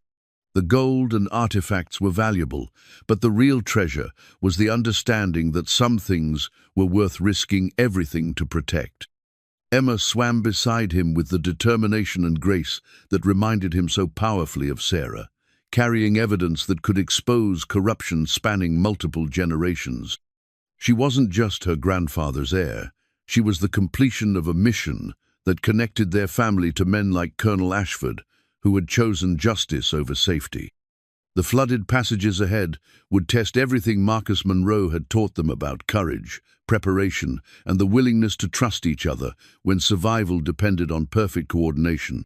The gold and artifacts were valuable, but the real treasure was the understanding that some things were worth risking everything to protect. Emma swam beside him with the determination and grace that reminded him so powerfully of Sarah, carrying evidence that could expose corruption spanning multiple generations. She wasn't just her grandfather's heir. She was the completion of a mission that connected their family to men like Colonel Ashford, who had chosen justice over safety. The flooded passages ahead would test everything Marcus Monroe had taught them about courage, preparation, and the willingness to trust each other when survival depended on perfect coordination.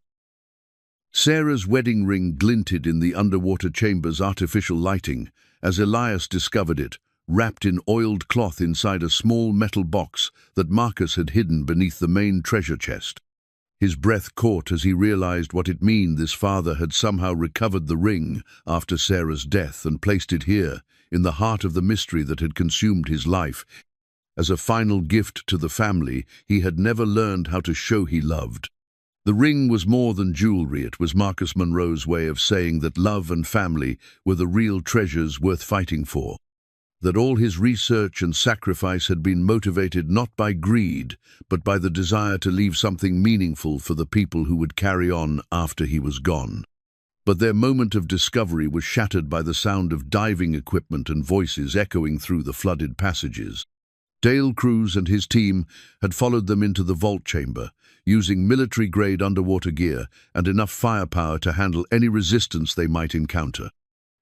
Sarah's wedding ring glinted in the underwater chamber's artificial lighting as Elias discovered it, wrapped in oiled cloth inside a small metal box that Marcus had hidden beneath the main treasure chest. His breath caught as he realized what it meant. This father had somehow recovered the ring after Sarah's death and placed it here, in the heart of the mystery that had consumed his life. As a final gift to the family, he had never learned how to show he loved. The ring was more than jewelry. It was Marcus Monroe's way of saying that love and family were the real treasures worth fighting for. That all his research and sacrifice had been motivated not by greed, but by the desire to leave something meaningful for the people who would carry on after he was gone. But their moment of discovery was shattered by the sound of diving equipment and voices echoing through the flooded passages. Dale Cruz and his team had followed them into the vault chamber, using military-grade underwater gear and enough firepower to handle any resistance they might encounter.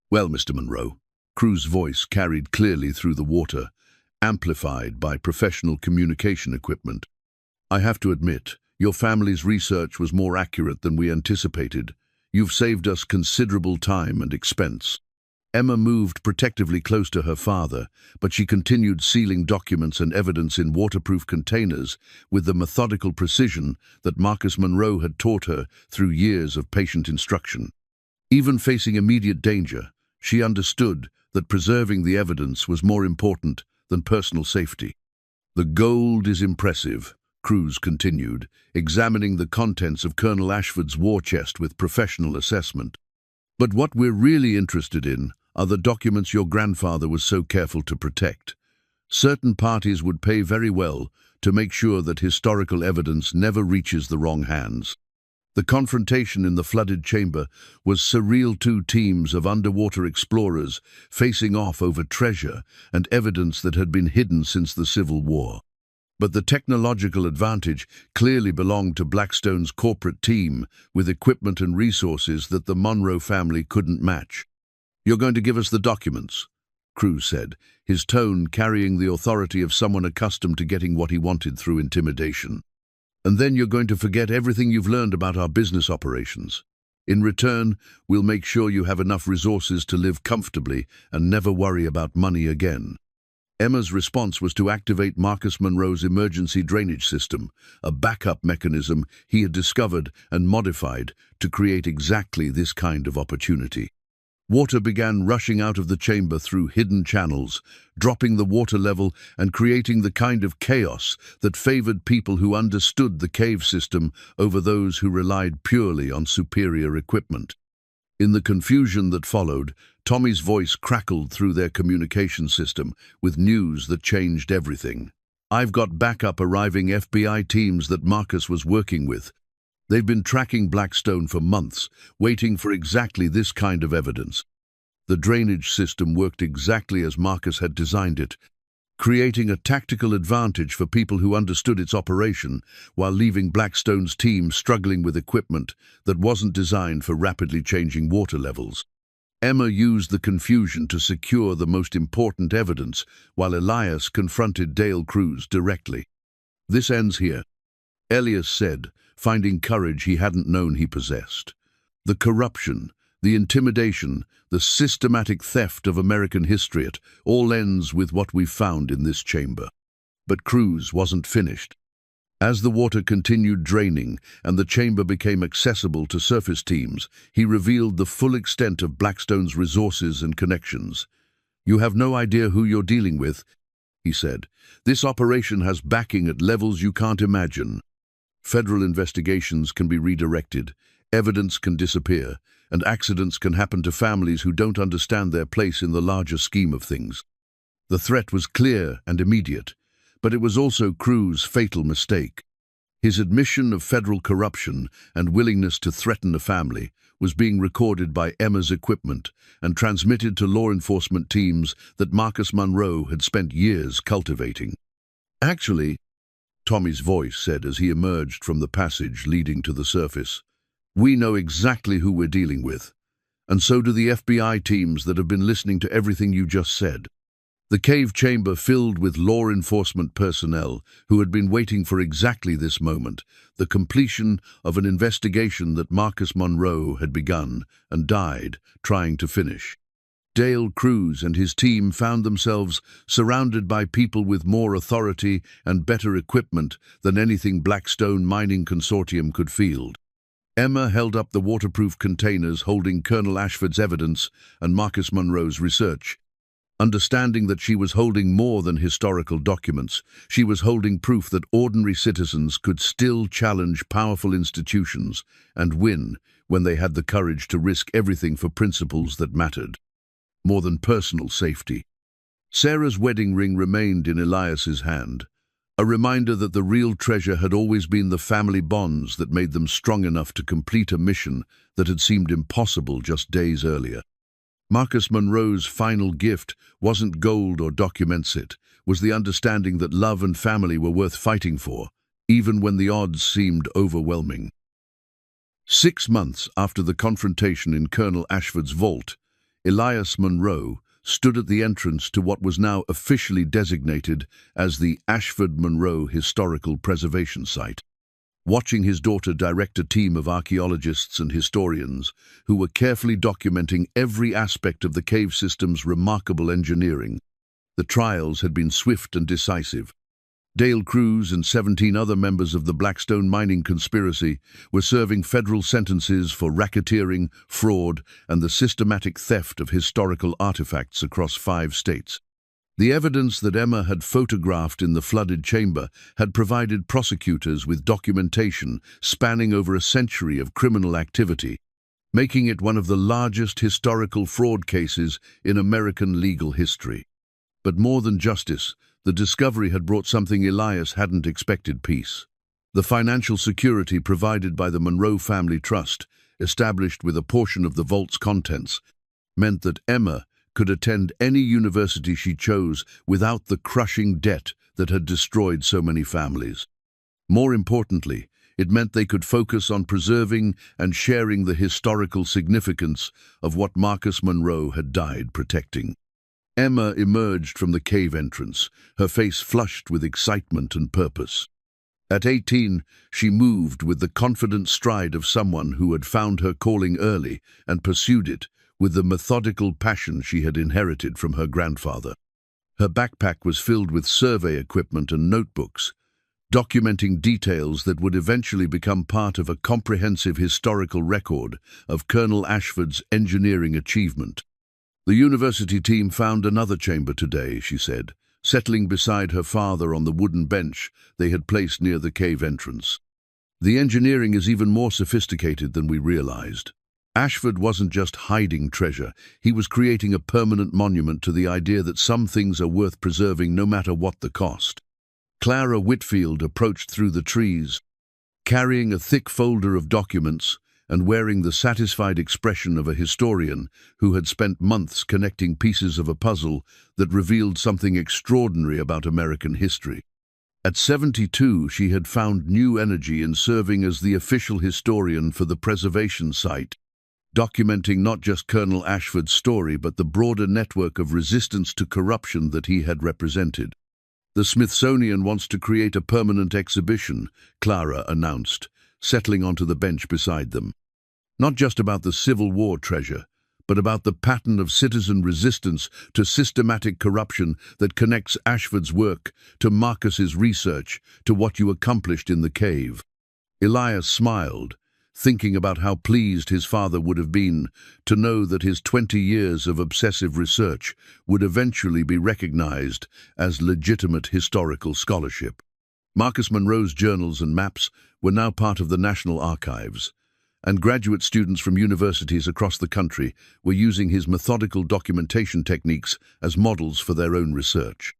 "Well, Mr. Monroe," Cruz's voice carried clearly through the water, amplified by professional communication equipment. "I have to admit, your family's research was more accurate than we anticipated. You've saved us considerable time and expense." Emma moved protectively close to her father, but she continued sealing documents and evidence in waterproof containers with the methodical precision that Marcus Monroe had taught her through years of patient instruction. Even facing immediate danger, she understood that preserving the evidence was more important than personal safety. "The gold is impressive," Cruz continued, examining the contents of Colonel Ashford's war chest with professional assessment. "But what we're really interested in are the documents your grandfather was so careful to protect. Certain parties would pay very well to make sure that historical evidence never reaches the wrong hands." The confrontation in the flooded chamber was surreal. Two teams of underwater explorers facing off over treasure and evidence that had been hidden since the Civil War. But the technological advantage clearly belonged to Blackstone's corporate team, with equipment and resources that the Monroe family couldn't match. "You're going to give us the documents," Cruz said, his tone carrying the authority of someone accustomed to getting what he wanted through intimidation. "And then you're going to forget everything you've learned about our business operations. In return, we'll make sure you have enough resources to live comfortably and never worry about money again." Emma's response was to activate Marcus Monroe's emergency drainage system, a backup mechanism he had discovered and modified to create exactly this kind of opportunity. Water began rushing out of the chamber through hidden channels, dropping the water level and creating the kind of chaos that favored people who understood the cave system over those who relied purely on superior equipment. In the confusion that followed, Tommy's voice crackled through their communication system with news that changed everything. "I've got backup arriving FBI teams that Marcus was working with. They've been tracking Blackstone for months, waiting for exactly this kind of evidence." The drainage system worked exactly as Marcus had designed it, creating a tactical advantage for people who understood its operation, while leaving Blackstone's team struggling with equipment that wasn't designed for rapidly changing water levels. Emma used the confusion to secure the most important evidence, while Elias confronted Dale Cruz directly. "This ends here," Elias said, finding courage he hadn't known he possessed. "The corruption, the intimidation, the systematic theft of American history, it all ends with what we've found in this chamber." But Cruz wasn't finished. As the water continued draining and the chamber became accessible to surface teams, he revealed the full extent of Blackstone's resources and connections. "You have no idea who you're dealing with," he said. "This operation has backing at levels you can't imagine. Federal investigations can be redirected, evidence can disappear, and accidents can happen to families who don't understand their place in the larger scheme of things." The threat was clear and immediate, but it was also Cruz's fatal mistake. His admission of federal corruption and willingness to threaten a family was being recorded by Emma's equipment and transmitted to law enforcement teams that Marcus Monroe had spent years cultivating. Actually, Tommy's voice said as he emerged from the passage leading to the surface. "We know exactly who we're dealing with, and so do the FBI teams that have been listening to everything you just said." The cave chamber filled with law enforcement personnel who had been waiting for exactly this moment, the completion of an investigation that Marcus Monroe had begun and died trying to finish. Dale Cruz and his team found themselves surrounded by people with more authority and better equipment than anything Blackstone Mining Consortium could field. Emma held up the waterproof containers holding Colonel Ashford's evidence and Marcus Monroe's research. Understanding that she was holding more than historical documents, she was holding proof that ordinary citizens could still challenge powerful institutions and win when they had the courage to risk everything for principles that mattered, more than personal safety. Sarah's wedding ring remained in Elias's hand, a reminder that the real treasure had always been the family bonds that made them strong enough to complete a mission that had seemed impossible just days earlier. Marcus Monroe's final gift wasn't gold or documents, it was the understanding that love and family were worth fighting for, even when the odds seemed overwhelming. 6 months after the confrontation in Colonel Ashford's vault, Elias Monroe stood at the entrance to what was now officially designated as the Ashford-Monroe Historical Preservation Site, watching his daughter direct a team of archaeologists and historians who were carefully documenting every aspect of the cave system's remarkable engineering. The trials had been swift and decisive. Dale Cruz and 17 other members of the Blackstone mining conspiracy were serving federal sentences for racketeering, fraud, and the systematic theft of historical artifacts across 5 states. The evidence that Emma had photographed in the flooded chamber had provided prosecutors with documentation spanning over a century of criminal activity, making it one of the largest historical fraud cases in American legal history. But more than justice, the discovery had brought something Elias hadn't expected: peace. The financial security provided by the Monroe Family Trust, established with a portion of the vault's contents, meant that Emma could attend any university she chose without the crushing debt that had destroyed so many families. More importantly, it meant they could focus on preserving and sharing the historical significance of what Marcus Monroe had died protecting. Emma emerged from the cave entrance, her face flushed with excitement and purpose. At 18, she moved with the confident stride of someone who had found her calling early and pursued it with the methodical passion she had inherited from her grandfather. Her backpack was filled with survey equipment and notebooks, documenting details that would eventually become part of a comprehensive historical record of Colonel Ashford's engineering achievement. "The university team found another chamber today," she said, settling beside her father on the wooden bench they had placed near the cave entrance. "The engineering is even more sophisticated than we realized. Ashford wasn't just hiding treasure, he was creating a permanent monument to the idea that some things are worth preserving no matter what the cost." Clara Whitfield approached through the trees, carrying a thick folder of documents and wearing the satisfied expression of a historian who had spent months connecting pieces of a puzzle that revealed something extraordinary about American history. At 72, she had found new energy in serving as the official historian for the preservation site, documenting not just Colonel Ashford's story but the broader network of resistance to corruption that he had represented. "The Smithsonian wants to create a permanent exhibition," Clara announced, settling onto the bench beside them. "Not just about the Civil War treasure, but about the pattern of citizen resistance to systematic corruption that connects Ashford's work to Marcus's research to what you accomplished in the cave." Elias smiled, thinking about how pleased his father would have been to know that his 20 years of obsessive research would eventually be recognized as legitimate historical scholarship. Marcus Monroe's journals and maps were now part of the National Archives, and graduate students from universities across the country were using his methodical documentation techniques as models for their own research.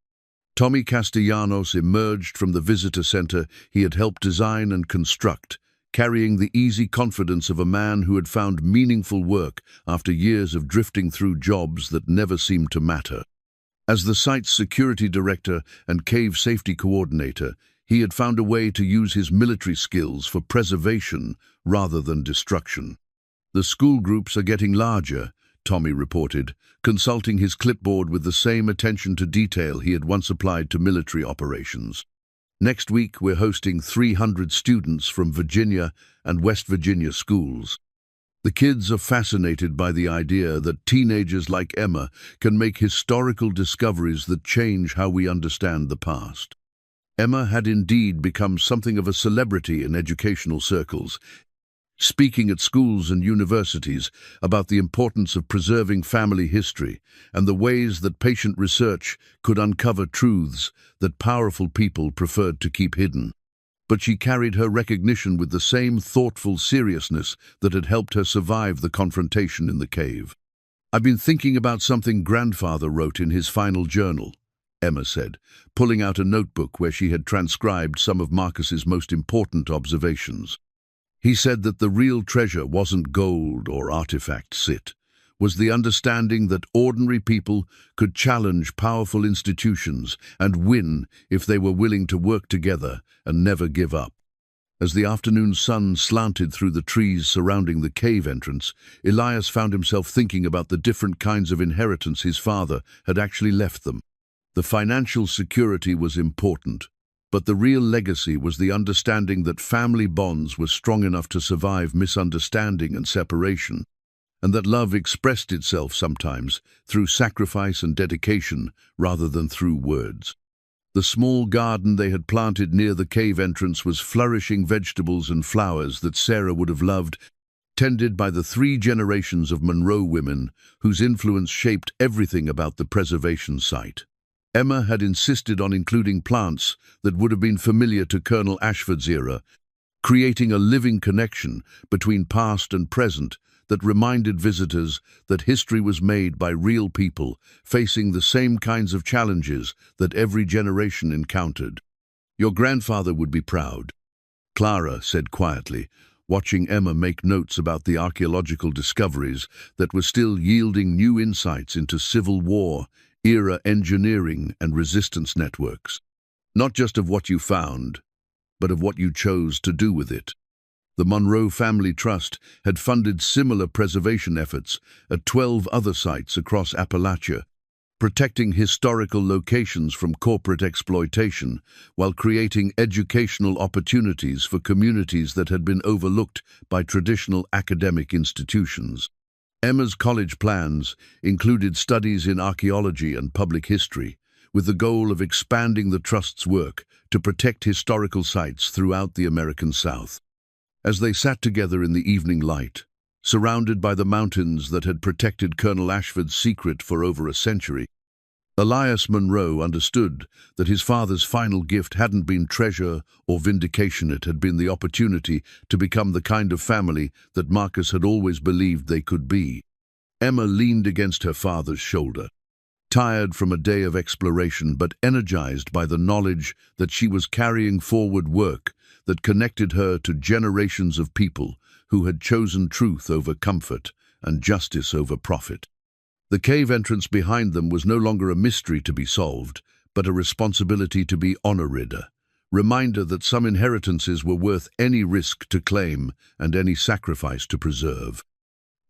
Tommy Castellanos emerged from the visitor center he had helped design and construct, carrying the easy confidence of a man who had found meaningful work after years of drifting through jobs that never seemed to matter. As the site's security director and cave safety coordinator, He had found a way to use his military skills for preservation rather than destruction. "The school groups are getting larger," Tommy reported, consulting his clipboard with the same attention to detail he had once applied to military operations. "Next week, we're hosting 300 students from Virginia and West Virginia schools. The kids are fascinated by the idea that teenagers like Emma can make historical discoveries that change how we understand the past." Emma had indeed become something of a celebrity in educational circles, speaking at schools and universities about the importance of preserving family history and the ways that patient research could uncover truths that powerful people preferred to keep hidden. But she carried her recognition with the same thoughtful seriousness that had helped her survive the confrontation in the cave. "I've been thinking about something Grandfather wrote in his final journal," Emma said, pulling out a notebook where she had transcribed some of Marcus's most important observations. "He said that the real treasure wasn't gold or artifacts, was the understanding that ordinary people could challenge powerful institutions and win if they were willing to work together and never give up." As the afternoon sun slanted through the trees surrounding the cave entrance, Elias found himself thinking about the different kinds of inheritance his father had actually left them. The financial security was important, but the real legacy was the understanding that family bonds were strong enough to survive misunderstanding and separation, and that love expressed itself sometimes through sacrifice and dedication rather than through words. The small garden they had planted near the cave entrance was flourishing vegetables and flowers that Sarah would have loved, tended by the 3 generations of Monroe women whose influence shaped everything about the preservation site. Emma had insisted on including plants that would have been familiar to Colonel Ashford's era, creating a living connection between past and present that reminded visitors that history was made by real people facing the same kinds of challenges that every generation encountered. "Your grandfather would be proud," Clara said quietly, watching Emma make notes about the archaeological discoveries that were still yielding new insights into Civil War era engineering and resistance networks. "Not just of what you found, but of what you chose to do with it." The Monroe Family Trust had funded similar preservation efforts at 12 other sites across Appalachia, protecting historical locations from corporate exploitation while creating educational opportunities for communities that had been overlooked by traditional academic institutions. Emma's college plans included studies in archaeology and public history, with the goal of expanding the Trust's work to protect historical sites throughout the American South. As they sat together in the evening light, surrounded by the mountains that had protected Colonel Ashford's secret for over a century, Elias Monroe understood that his father's final gift hadn't been treasure or vindication. It had been the opportunity to become the kind of family that Marcus had always believed they could be. Emma leaned against her father's shoulder, tired from a day of exploration but energized by the knowledge that she was carrying forward work that connected her to generations of people who had chosen truth over comfort and justice over profit. The cave entrance behind them was no longer a mystery to be solved, but a responsibility to be honored, a reminder that some inheritances were worth any risk to claim and any sacrifice to preserve.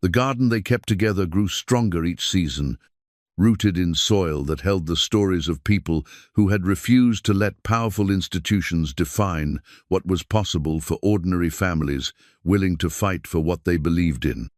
The garden they kept together grew stronger each season, rooted in soil that held the stories of people who had refused to let powerful institutions define what was possible for ordinary families willing to fight for what they believed in.